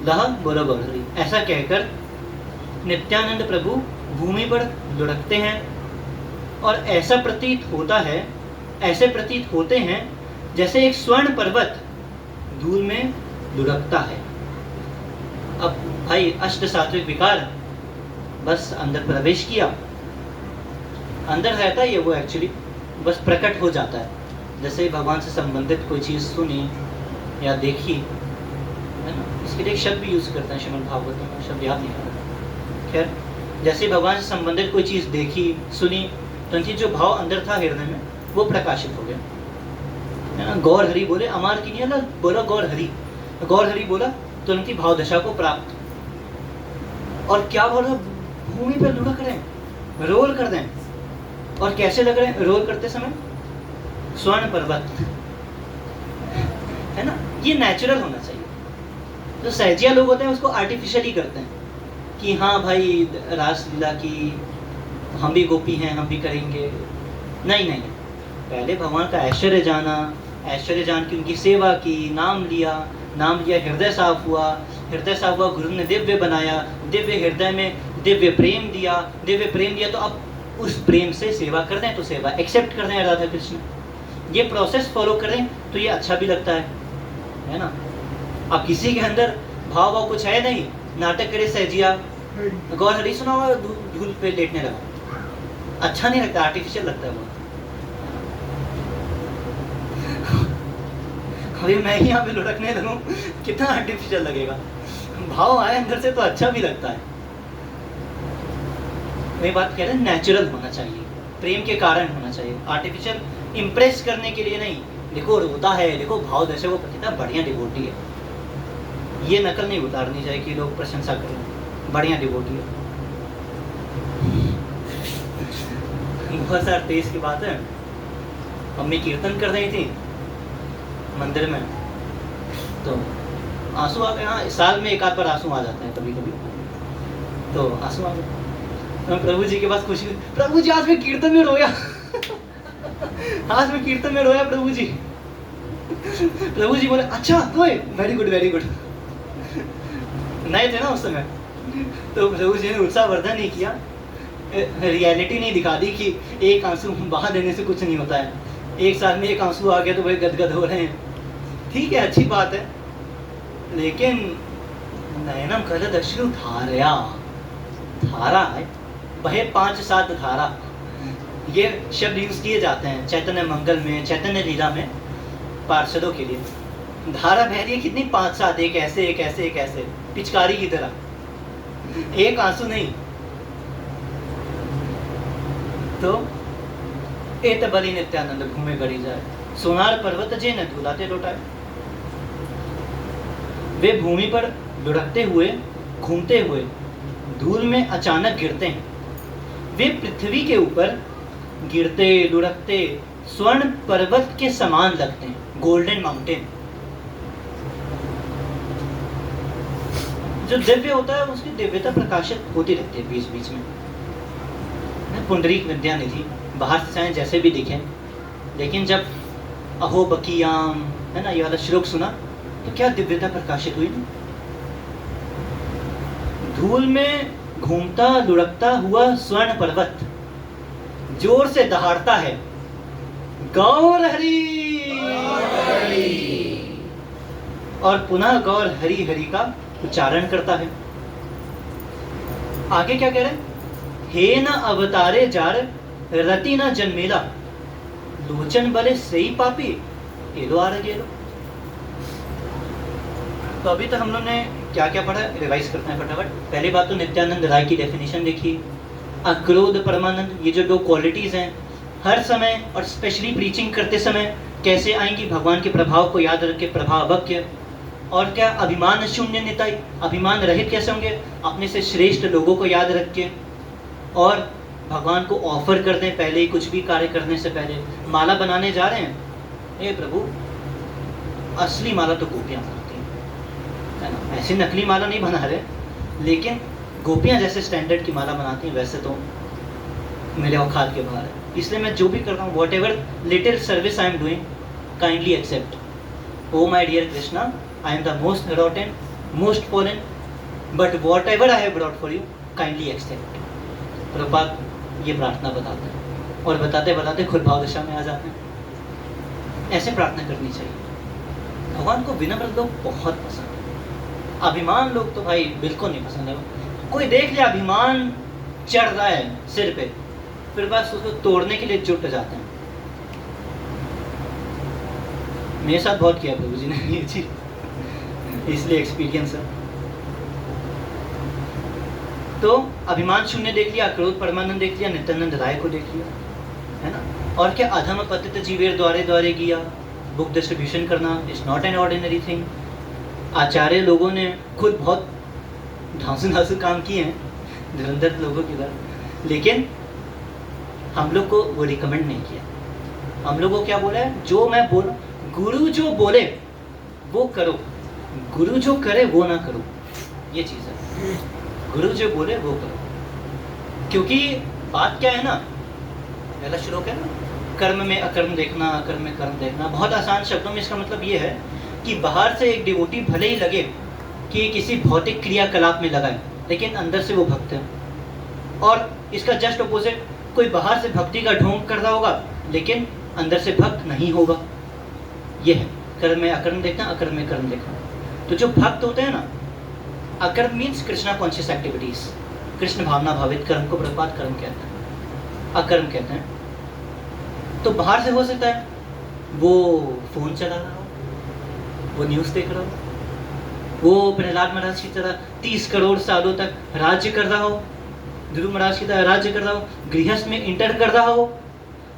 लह बोलो बोलरी, ऐसा कहकर नित्यानंद प्रभु भूमि पर लुढ़कते हैं और ऐसा प्रतीत होता है, ऐसे प्रतीत होते हैं जैसे एक स्वर्ण पर्वत धूल में लुढ़कता है। अब भाई अष्ट सात्विक विकार बस अंदर प्रवेश किया, अंदर रहता ही है वो, एक्चुअली बस प्रकट हो जाता है। जैसे भगवान से संबंधित कोई चीज़ सुनी या देखी, है ना, इसके लिए एक शब्द भी यूज़ करते हैं श्रीमद् भागवत में, शब्द याद नहीं आ रहा। खैर, जैसे भगवान से संबंधित कोई चीज़ देखी सुनी तो उनकी जो भाव अंदर था हृदय में वो प्रकाशित हो गया, है ना। गौर हरि बोले, अमार की नहीं अलग बोला, गौर हरि बोला तो उनकी भाव दशा को प्राप्त। और क्या बोला, भूमि पर लुढ़क रहे हैं, रोल कर दें। और कैसे लग रहे हैं रोल करते समय, स्वर्ण पर्वत, है ना। ये नेचुरल होना चाहिए। जो सहजिया लोग होते हैं उसको आर्टिफिशियली करते हैं कि हाँ भाई रासलीला की, हम भी गोपी हैं, हम भी करेंगे। नहीं, पहले भगवान का ऐश्वर्य जाना, ऐश्वर्य जान की उनकी सेवा की, नाम लिया, हृदय साफ हुआ, गुरु ने दिव्य बनाया, दिव्य हृदय में दिव्य प्रेम दिया, तो अब उस प्रेम से सेवा कर दें, तो सेवा एक्सेप्ट कर दें राधा कृष्ण। ये प्रोसेस फॉलो करें तो ये अच्छा भी लगता है ना। अब किसी के अंदर भाव कुछ है नहीं, नाटक करे सहजिया, गौर हरि सुना हुआ, धूल पे लेटने लगा, अच्छा नहीं लगता, आर्टिफिशियल लगता है वो। अभी मैं ही यहाँ पे लुढ़कने लगूं, कितना आर्टिफिशियल लगेगा। भाव आए अंदर से तो अच्छा भी लगता है। मैं बात कह रहा हूँ, नेचुरल होना चाहिए, प्रेम के कारण होना चाहिए, आर्टिफिशियल इम्प्रेस करने के लिए नहीं। देखो रोता है, देखो भाव दशा, वो कितना बढ़िया डिवोटी है, ये नकल नहीं उतारनी चाहिए कि लोग प्रशंसा करें, बढ़िया डिवोटी है। बहुत सारे तेज की बात है, मम्मी कीर्तन कर रही थी मंदिर में, तो आंसू आ गए। हाँ, साल में एक आध बार आंसू आ जाते हैं कभी कभी, तो आंसू आ गए। मैं प्रभु जी के पास खुशी, प्रभु जी आज मैं कीर्तन में रोया आज मैं कीर्तन में रोया प्रभु जी। प्रभु जी बोले अच्छा रोए, वेरी गुड नए थे ना उस समय, तो प्रभु जी ने उत्साहवर्धन नहीं किया, रियलिटी नहीं दिखा दी कि एक आंसू बहा देने से कुछ नहीं होता है, एक साल में एक आंसू आ गया तो भाई गदगद हो रहे हैं। ठीक है, अच्छी बात है, लेकिन नयनम खलद अश्रु धारया, धारा है, बहे 5-7 धारा, ये शब्द यूज किए जाते हैं चैतन्य मंगल में, चैतन्य लीला में पार्षदों के लिए। धारा बह रही है कितनी, 5-7, एक ऐसे पिचकारी की तरह, एक आंसू नहीं। तो एत बलि नित्यानंद घूमे गड़ी जाए, सोनार पर्वत जे न धुलाते लौटाए। वे भूमि पर लुढ़कते हुए, घूमते हुए धूल में अचानक गिरते हैं। वे पृथ्वी के ऊपर गिरते लुढ़कते स्वर्ण पर्वत के समान लगते हैं, गोल्डन माउंटेन। जो दिव्य होता है उसकी दिव्यता प्रकाशित होती रहती है बीच बीच में। पुंडरीक विद्यानिधि बाहर से चाहे जैसे भी दिखे, लेकिन जब अहो बकीयाम, है ना, ये वाला श्लोक सुना तो क्या दिव्यता प्रकाशित हुई ना। धूल में घूमता लुढ़कता हुआ स्वर्ण पर्वत जोर से दहाड़ता है, गौर हरि, और पुनः गौर हरि हरि का उच्चारण करता है। आगे क्या कह रहे हैं, हे न अवतारे जार रति न जन्मेला, लोचन बले सही पापी एलो आ रहे। तो अभी तक हम लोग ने क्या क्या पढ़ा, रिवाइज करते हैं फटाफट। पहली बात तो नित्यानंद राय की डेफिनेशन देखी, अक्रोध परमानंद, ये जो 2 क्वालिटीज हैं हर समय और स्पेशली प्रीचिंग करते समय कैसे आएंगी, भगवान के प्रभाव को याद रख के प्रभावज्ञ। और क्या, अभिमान शून्य निताई, अभिमान रहित कैसे होंगे, अपने से श्रेष्ठ लोगों को याद रख के, और भगवान को ऑफर कर दें पहले ही, कुछ भी कार्य करने से पहले। माला बनाने जा रहे हैं, हे प्रभु असली माला तो गोपियाँ बनाती हैं, है ना, ऐसी नकली माला नहीं बना रहे, लेकिन गोपियाँ जैसे स्टैंडर्ड की माला बनाती हैं वैसे तो मेरे औकात के बाहर है। इसलिए मैं जो भी कर रहा हूँ, whatever little service I am doing, kindly accept. Oh my dear Krishna, I am the most rotten, most fallen, but whatever I have brought for you, kindly accept. Prabhupada ये प्रार्थना बताते हैं। और बताते बताते खुद भाव दशा में आ जाते हैं। ऐसे प्रार्थना करनी चाहिए। भगवान को विनम्र लोग बहुत पसंद है, अभिमान लोग तो भाई बिल्कुल नहीं पसंद है। कोई देख लिया अभिमान चढ़ रहा है सिर पे, फिर बस उसको तोड़ने के लिए जुट जाते हैं। मेरे साथ बहुत किया प्रभु जी ने ये चीज, इसलिए एक्सपीरियंस है। तो अभिमान शून्य देख लिया, क्रोध परमानंद देख लिया, नित्यानंद राय को देख लिया, है ना। और क्या अधम पतित जीवेर द्वारे द्वारे किया, बुक डिस्ट्रीब्यूशन करना is not an ordinary thing. आचार्य लोगों ने खुद बहुत धांसू काम किए हैं धुरंधर लोगों की तरह, लेकिन हम लोग को वो रिकमेंड नहीं किया। हम लोग को क्या बोला है, जो मैं बोल, गुरु जो बोले वो करो, गुरु जो करे वो ना करो, ये चीज है। गुरु जो बोले वो करो, क्योंकि बात क्या है ना, पहला श्लोक है ना, कर्म में अकर्म देखना, अकर्म में कर्म देखना। बहुत आसान शब्दों में इसका मतलब ये है कि बाहर से एक डिवोटी भले ही लगे कि किसी भौतिक क्रियाकलाप में लगा है, लेकिन अंदर से वो भक्त है। और इसका जस्ट अपोजिट, कोई बाहर से भक्ति का ढोंग कर रहा होगा लेकिन अंदर से भक्त नहीं होगा। ये है कर्म में अकर्म देखना, अकर्म में कर्म देखना। तो जो भक्त होते हैं ना, अकर्म means Krishna conscious activities, Krishna भावना भावित कर्म को प्रपात कर्म कहते हैं, अकर्म कहते हैं। तो बाहर से हो सकता है वो फोन चला रहा हो, वो न्यूज़ देख रहा हो, वो प्रहलाद महाराज की तरह 30 करोड़ सालों तक राज्य कर रहा हो, ध्रुव महाराज की तरह राज्य कर रहा हो, गृहस्थ में इंटर कर रहा हो,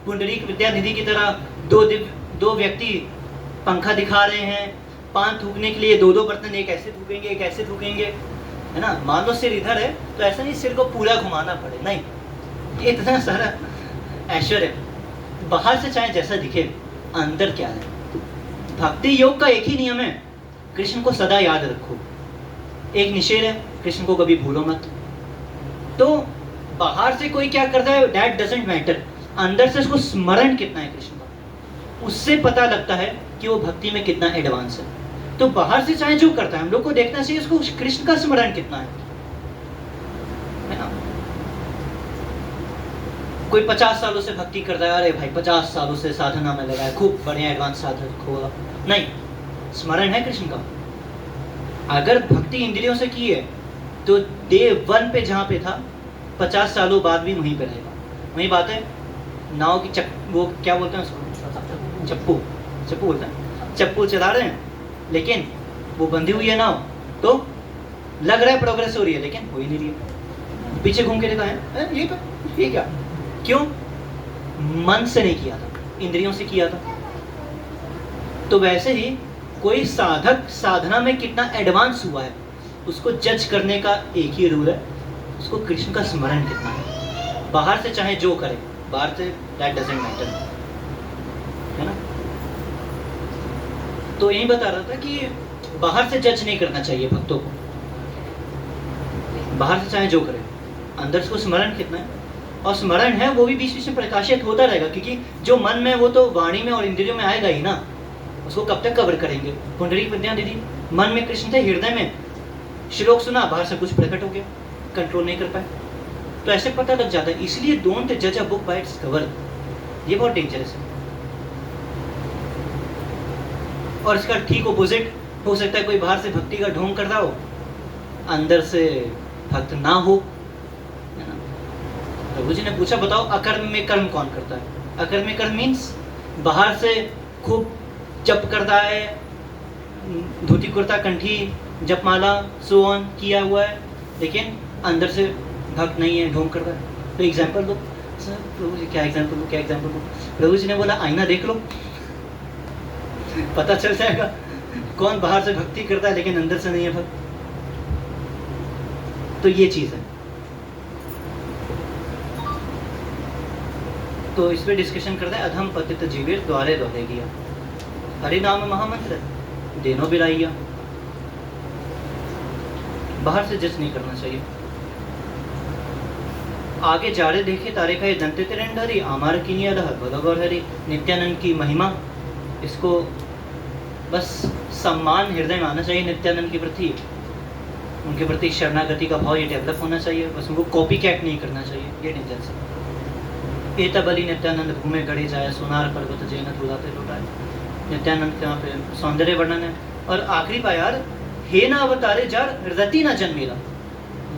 पुंडरीक विद्यानिधि की तरह दो व्यक्ति पंखा दिखा रहे हैं, पान थूकने के लिए दो बर्तन, एक ऐसे थूकेंगे एक ऐसे थूकेंगे, है ना। मान लो सिर इधर है तो ऐसा नहीं सिर को पूरा घुमाना पड़े, नहीं, ये इतना सारा ऐश्वर्य। बाहर से चाहे जैसा दिखे, अंदर क्या है। भक्ति योग का एक ही नियम है, कृष्ण को सदा याद रखो। एक निषेध है, कृष्ण को कभी भूलो मत। तो बाहर से कोई क्या करता है दैट डजंट मैटर, अंदर से उसको स्मरण कितना है कृष्ण का, उससे पता लगता है कि वो भक्ति में कितना एडवांस है। तो बाहर से चाहे जो करता है, हम लोग को देखना चाहिए उसको कृष्ण का स्मरण कितना है ना। कोई 50 सालों से भक्ति करता है, अरे भाई 50 सालों से साधना में लगा है, खूब बढ़िया एडवांस साधक होगा, नहीं, स्मरण है कृष्ण का। अगर भक्ति इंद्रियों से की है तो डे 1 पे जहाँ पे था 50 सालों बाद भी वहीं पे रहेगा। वही बात है, नाव की वो क्या बोलते हैं उसको, चप्पू बोलते हैं, चप्पू चला रहे हैं लेकिन वो बंधी हुई है नाव, तो लग रहा है प्रोग्रेस हो रही है लेकिन हो ही नहीं रही है। पीछे घूम के देखा है ये क्या, क्यों? मन से नहीं किया था, इंद्रियों से किया था। तो वैसे ही कोई साधक साधना में कितना एडवांस हुआ है, उसको जज करने का एक ही रूल है, उसको कृष्ण का स्मरण कितना है। बाहर से चाहे जो करे, बाहर से दैट डजंट मैटर, है ना। तो यही बता रहा था कि बाहर से जज नहीं करना चाहिए भक्तों को, बाहर से चाहे जो करे, अंदर से स्मरण कितना है। और स्मरण है वो भी बीच बीच में प्रकाशित होता रहेगा, क्योंकि जो मन में वो तो वाणी में और इंद्रियों में आएगा ही ना, उसको कब तक कवर करेंगे। पुंडरीक विद्यानिधि मन में कृष्ण थे, हृदय में श्लोक सुना, बाहर से कुछ प्रकट हो गया, कंट्रोल नहीं कर पाए। तो ऐसे पता लग जाता है। इसलिए डोंट जज a book by its cover, ये बहुत डेंजरस है। और इसका ठीक अपोजिट हो सकता है, कोई बाहर से भक्ति का ढोंग कर रहा हो, अंदर से भक्त ना हो, है ना। प्रभु जी ने पूछा बताओ अकर्म में कर्म कौन करता है। अकर्म में कर्म मीन्स बाहर से खूब जप करता है, धोती कुर्ता कंठी जपमाला सो ऑन किया हुआ है, लेकिन अंदर से भक्त नहीं है, ढोंग कर रहा है। तो एग्जाम्पल दो सर। प्रभु जी क्या एग्जाम्पल दो, क्या एग्जाम्पल दो। प्रभु जी ने बोला आईना देख लो, पता चल जाएगा कौन बाहर से भक्ति करता है लेकिन अंदर से नहीं है भक्त। तो ये चीज है। तो इस पे डिस्कशन करते हैं। अधम पतित जीवेर द्वारे द्वारे किया, हरि नाम महामंत्र देनो बिराइया। बाहर से जज नहीं करना चाहिए। आगे जारे देखे तारे का दंते तिरंडरी आमार किनिया लह भगवर हरि। नित्यानंद की महिमा, इसको बस सम्मान हृदय में आना चाहिए नित्यानंद के प्रति, उनके प्रति शरणागति का भाव ये डेवलप होना चाहिए। बस उनको कॉपी कैट नहीं करना चाहिए, ये डेंजर है। एतबली नित्यानंद घूमे गड़े जाए, सोनार पर्वत जैन रुलाते लौटाए। नित्यानंद के यहाँ पे सौंदर्य वर्णन है। और आखिरी पा यार, हे ना अवतारे जार रति ना जन्मेला,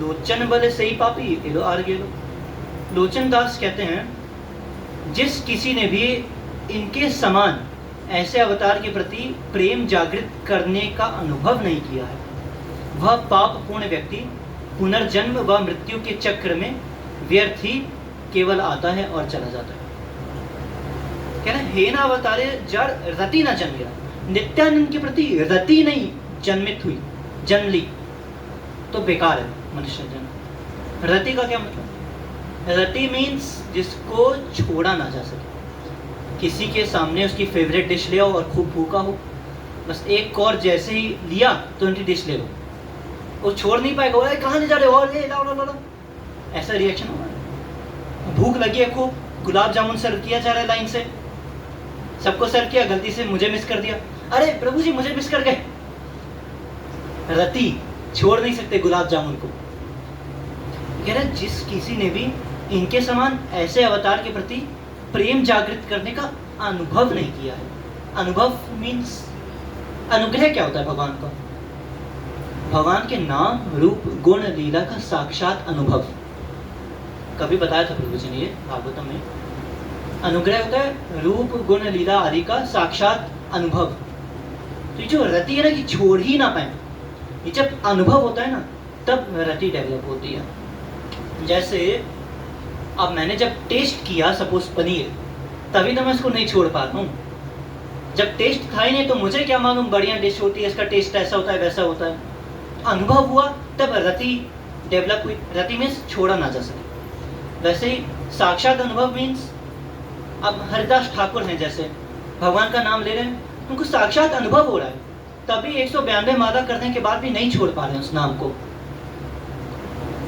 लोचन बले सही पापी एलो आर गेलो। लोचन दास कहते हैं जिस किसी ने भी इनके समान ऐसे अवतार के प्रति प्रेम जागृत करने का अनुभव नहीं किया है, वह पाप पूर्ण व्यक्ति पुनर्जन्म व मृत्यु के चक्र में व्यर्थ ही केवल आता है और चला जाता है। कह रहे हे ना अवतारे जड़ रति ना जन्मेला, नित्यानंद के प्रति रति नहीं जन्मित हुई, जन्म ली तो बेकार है मनुष्य जन्म। रति का क्या मतलब? रति मीन्स जिसको छोड़ा ना जा सके। किसी के सामने उसकी फेवरेट डिश ले आओ और खूब भूखा हो, बस एक कौर जैसे ही लिया तो उनकी डिश ले लो, वो छोड़ नहीं पाएगा, वो कहाँ ले जा रहे हो और ले लाओ लाओ, ऐसा रिएक्शन होगा। भूख लगी है खूब, गुलाब जामुन सर्व किया जा रहा है लाइन से, सबको सर्व किया, गलती से मुझे मिस कर दिया, अरे प्रभु जी मुझे मिस कर गए। रति छोड़ नहीं सकते गुलाब जामुन को। कह रहे जिस किसी ने भी इनके समान ऐसे अवतार के प्रति प्रेम जागृत करने का अनुभव नहीं किया है। अनुभव मीन्स अनुग्रह क्या होता है भगवान का? भगवान के नाम रूप गुण लीला का साक्षात अनुभव। कभी बताया था प्रभु जी ने ये भागवतम में। अनुग्रह होता है रूप गुण लीला आदि का साक्षात अनुभव। तो ये जो रति है ना कि छोड़ ही ना पाए, ये जब अनुभव होता है ना तब रति डेवलप होती है। जैसे अब मैंने जब टेस्ट किया सपोज पनीर, तभी तो मैं इसको नहीं छोड़ पा रहा हूँ। जब टेस्ट था ही नहीं तो मुझे क्या मालूम बढ़िया डिश होती है, इसका टेस्ट ऐसा होता है वैसा होता है। अनुभव हुआ तब रति डेवलप हुई। रति मीन्स छोड़ा ना जा सके। वैसे ही साक्षात अनुभव मीन्स अब हरिदास ठाकुर हैं, जैसे भगवान का नाम ले रहे हैं, उनको साक्षात अनुभव हो रहा है, तभी 192 माला करने के बाद भी नहीं छोड़ पा रहे हैं उस नाम को।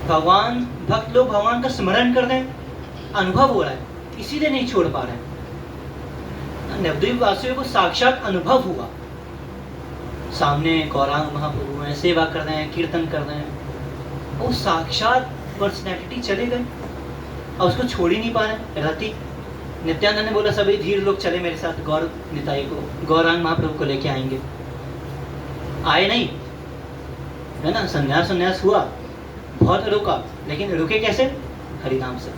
भगवान भक्त लोग भगवान का स्मरण कर रहे हैं, अनुभव हो रहा है, इसीलिए नहीं छोड़ पा रहे हैं। नवद्वीप वासियों को साक्षात अनुभव हुआ, सामने गौरांग महाप्रभु हैं, सेवा कर रहे हैं, कीर्तन कर रहे हैं, वो साक्षात पर्सनैलिटी चले गए और उसको छोड़ ही नहीं पा रहे। रति नित्यानंद ने बोला सभी धीर लोग चले मेरे साथ गौर निताई को, गौरांग महाप्रभु को लेके आएंगे। आए नहीं, है ना, संन्यास हुआ, बहुत रुका, लेकिन रुके कैसे? हरिनाम से।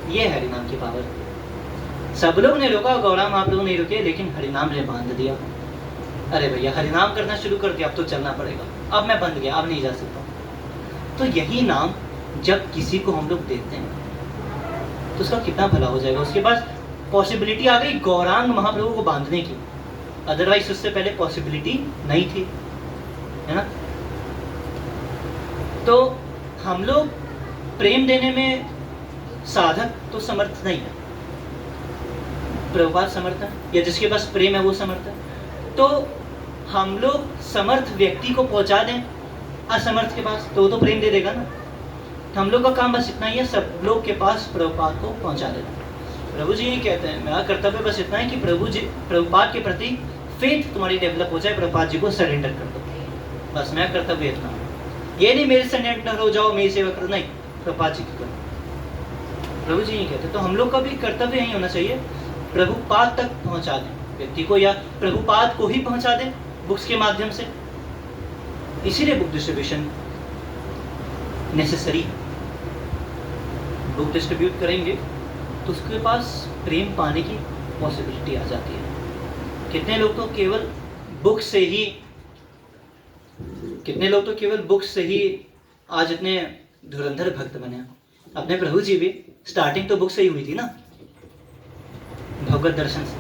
ये हरिनाम की पावर। सब लोग ने रोका, गौरांग महाप्रभु नहीं रुके, लेकिन हरिनाम ने बांध दिया। अरे भैया हरिनाम करना शुरू कर दिया, अब तो चलना पड़ेगा, अब मैं बंद गया, अब नहीं जा सकता। तो यही नाम जब किसी को हम लोग देते हैं तो उसका कितना भला हो जाएगा। उसके पास पॉसिबिलिटी आ गई गौरांग महाप्रभु को बांधने की, अदरवाइज उससे पहले पॉसिबिलिटी नहीं थी, है ना। तो हम लोग प्रेम देने में साधक तो समर्थ नहीं है, प्रभुपाद समर्थ है, या जिसके पास प्रेम है वो समर्थ है। तो हम लोग समर्थ व्यक्ति को पहुंचा दें असमर्थ के पास, तो वो तो प्रेम दे देगा ना। तो हम लोग का काम बस इतना ही है, सब लोग के पास प्रभुपाद को पहुंचा देना। प्रभु जी ये कहते हैं, मेरा कर्तव्य बस इतना है कि प्रभुपाद के प्रति फेथ तुम्हारी डेवलप हो जाए, प्रभुपाद जी को सरेंडर कर दो, बस मेरा कर्तव्य इतना है। ये नहीं मेरे सरेंडर हो जाओ, मेरी सेवा करो, नहीं, प्रभुपाद जी की करो। प्रभु जी ये कहते हैं। तो हम लोग का भी कर्तव्य यही होना चाहिए, प्रभुपाद तक पहुंचा दें व्यक्ति को, या प्रभुपाद को ही पहुंचा दें बुक्स के माध्यम से। इसीलिए बुक डिस्ट्रीब्यूशन नेसेसरी है। बुक डिस्ट्रीब्यूट करेंगे तो उसके पास प्रेम पाने की पॉसिबिलिटी आ जाती है। कितने लोग तो केवल बुक से ही आज इतने धुरंधर भक्त बने। अपने प्रभु जी भी स्टार्टिंग तो बुक से ही हुई थी ना, भगवत दर्शन से।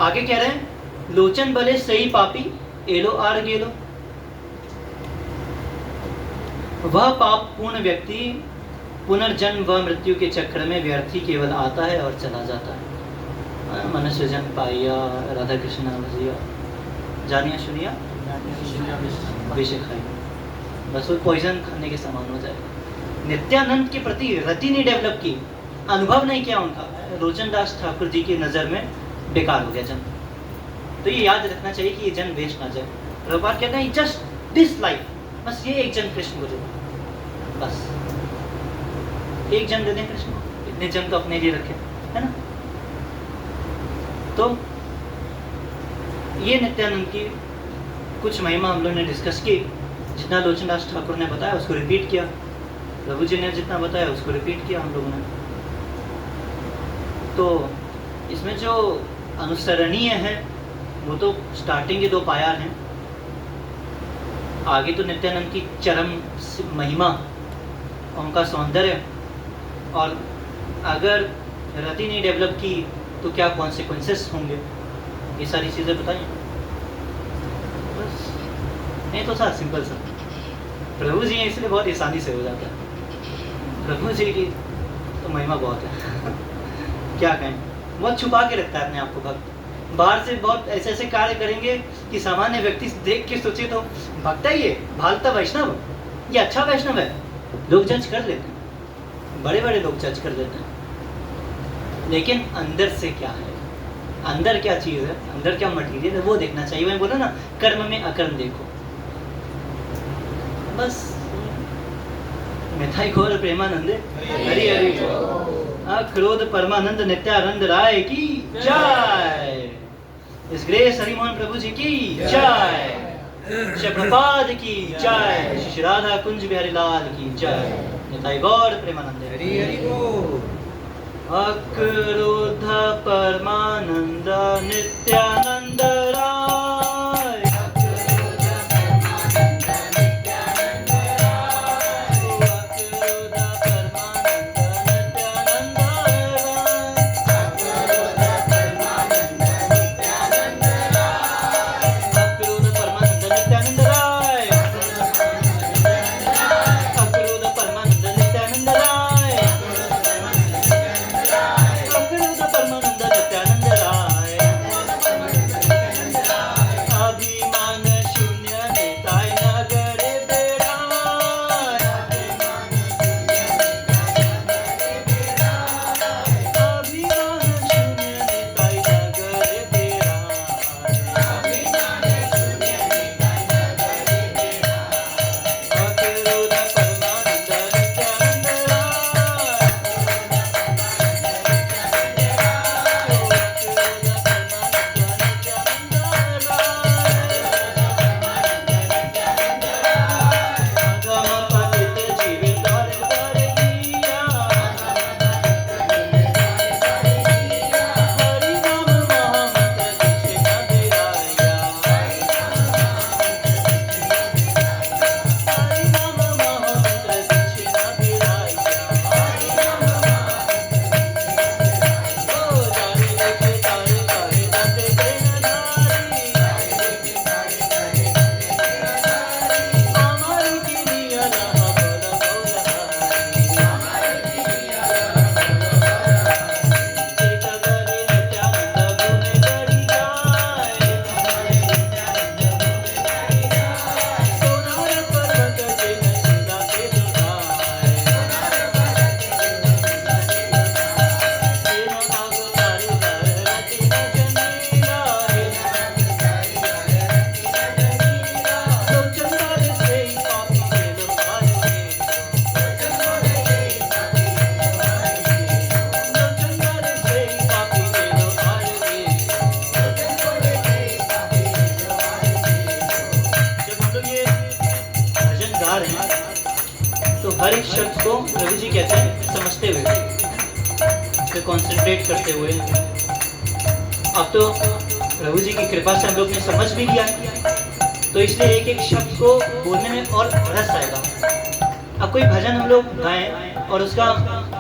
आगे कह रहे हैं, लोचन भले सही पापी एलो आर गेलो, वह पाप पूर्ण व्यक्ति पुनर्जन्म व मृत्यु के चक्र में व्यर्थी केवल आता है और चला जाता है। मनुष्य जन्म पाइया, राधा कृष्ण भजिया, जानिया सुनिया अभिषेक खाइया, बस वो पॉइजन खाने के समान हो जाएगा। नित्यानंद के प्रति रति ने डेवलप की, अनुभव नहीं किया उनका, लोचन दास ठाकुर जी की नज़र में बेकार हो गया जन्म। तो ये याद रखना चाहिए कि ये जन्म वेस्ट ना जाए। प्रभुपाद कहते हैं जस्ट दिस लाइफ, बस ये एक जन्म कृष्ण को दे, बस एक जन्म दे दें कृष्ण को, इतने जन्म तो अपने लिए रखें। है ना। तो ये नित्यानंद की कुछ महिमा हम लोग ने डिस्कस की। जितना लोचनदास ठाकुर ने बताया उसको रिपीट किया, प्रभु जी ने जितना बताया उसको रिपीट किया हम लोगों ने। तो इसमें जो अनुसरणीय है वो तो स्टार्टिंग के 2 पायार हैं। आगे तो नित्यानंद की चरम महिमा, उनका सौंदर्य, और अगर रति नहीं डेवलप की तो क्या कॉन्सिक्वेंसेस होंगे, ये सारी चीज़ें बताइए। बस नहीं तो था सिंपल सा। प्रभु जी इसलिए बहुत आसानी से हो जाता है। प्रभु जी की तो महिमा बहुत है क्या कहें, बहुत छुपा के रखता है अपने आप को भक्त। बाहर से बहुत ऐसे ऐसे कार्य करेंगे कि सामान्य व्यक्ति देख के सोचे तो भक्त है, ये भालता वैष्णव, ये अच्छा वैष्णव है, लोग जज कर लेते हैं, बड़े बड़े लोग जज कर लेते हैं। लेकिन अंदर से क्या है, अंदर क्या चीज़ है, अंदर क्या मटीरियल है, वो देखना चाहिए। मैं बोला ना, कर्म में अकर्म देखो। बस मिठाई खोर प्रेमानंद हरि हरि क्रोध परमानंद नित्यानंद राय की जय। इस ग्रेस हरिमोहन प्रभु जी की जय। प्रभुपाद की जय। श्री राधा कुंज बिहारी लाल की जय। निताई गौर प्रेमानंद हरि हरि बोल। अक्रोध परमानंद नित्यानंद राय। हर एक शब्द को रवि जी कहते हैं समझते हुए, उस पर कॉन्सेंट्रेट करते हुए। अब तो प्रभु जी की कृपा से हम लोग ने समझ भी लिया, तो इसलिए एक एक शब्द को बोलने में और रस आएगा। अब कोई भजन हम लोग गाएं और उसका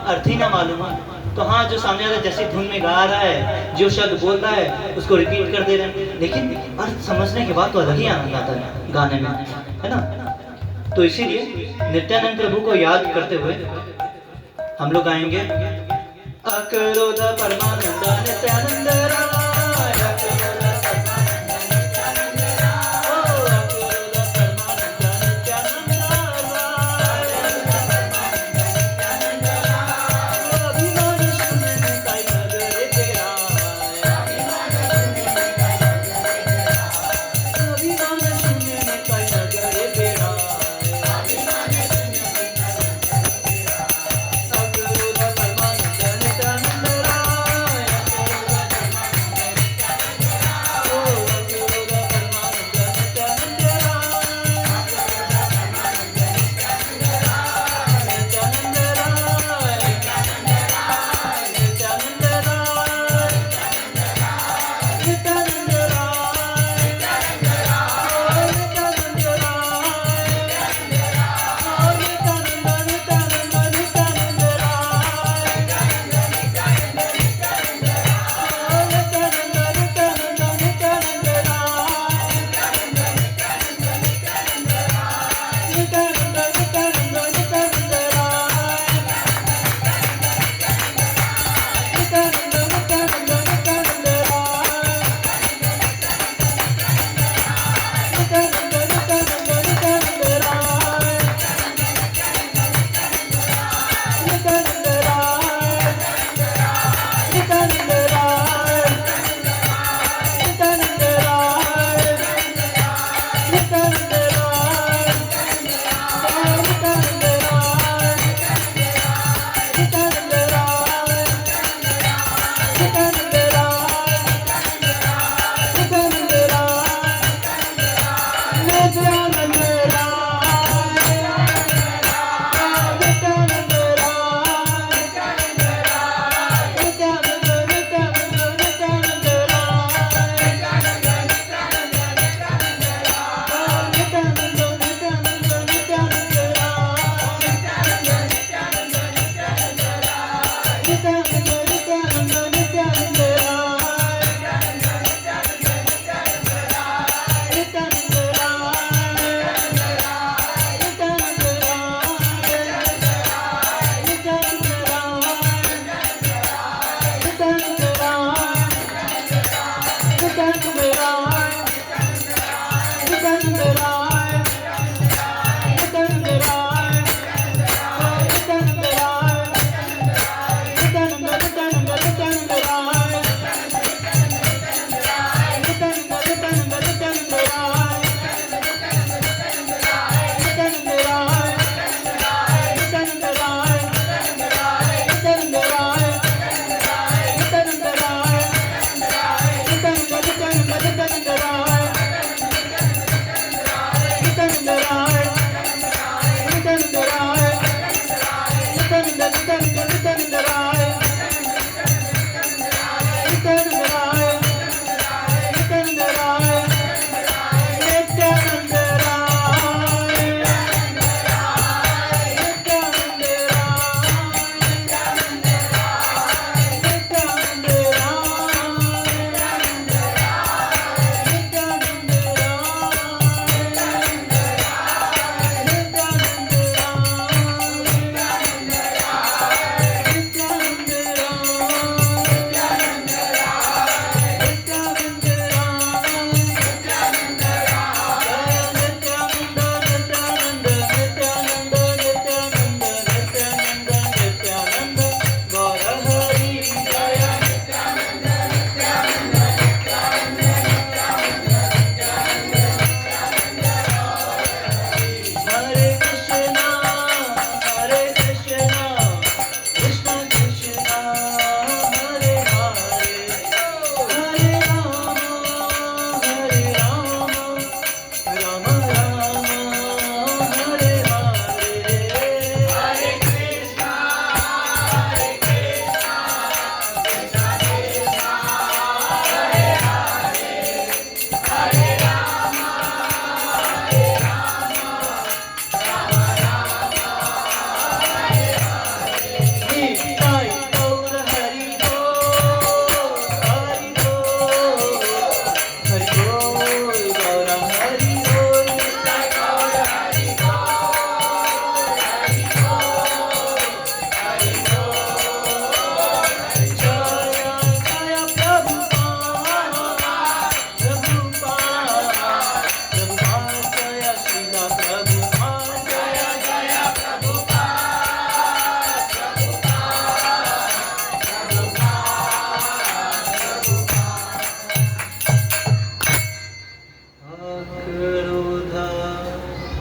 अर्थ ही ना मालूम हो, तो हाँ, जो सामने वाला जैसे धुन में गा रहा है, जो शब्द बोल रहा है उसको रिपीट कर दे रहे हैं, लेकिन अर्थ समझने के बाद तो अलग ही आनंद आता है गाने में, है ना। तो इसीलिए नित्यानंद प्रभु को याद करते हुए हम लोग गाएंगे अक्रोध परमानंद नित्यानंद राय।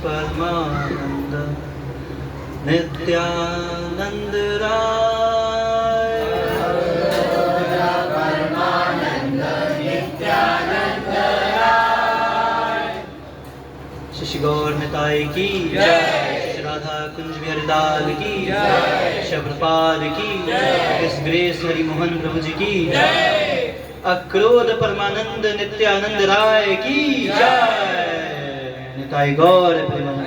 परमानंद नित्यानंद राय। श्री गौर निताई की जय। श्री राधा कुंज बिहारी लाल की जय। श्री प्रभुपाद की जय। इस ग्रेस हरि मोहन प्रभु जी की जय। अक्रोध परमानंद नित्यानंद राय की जय। निताई गौर प्रेमानंद।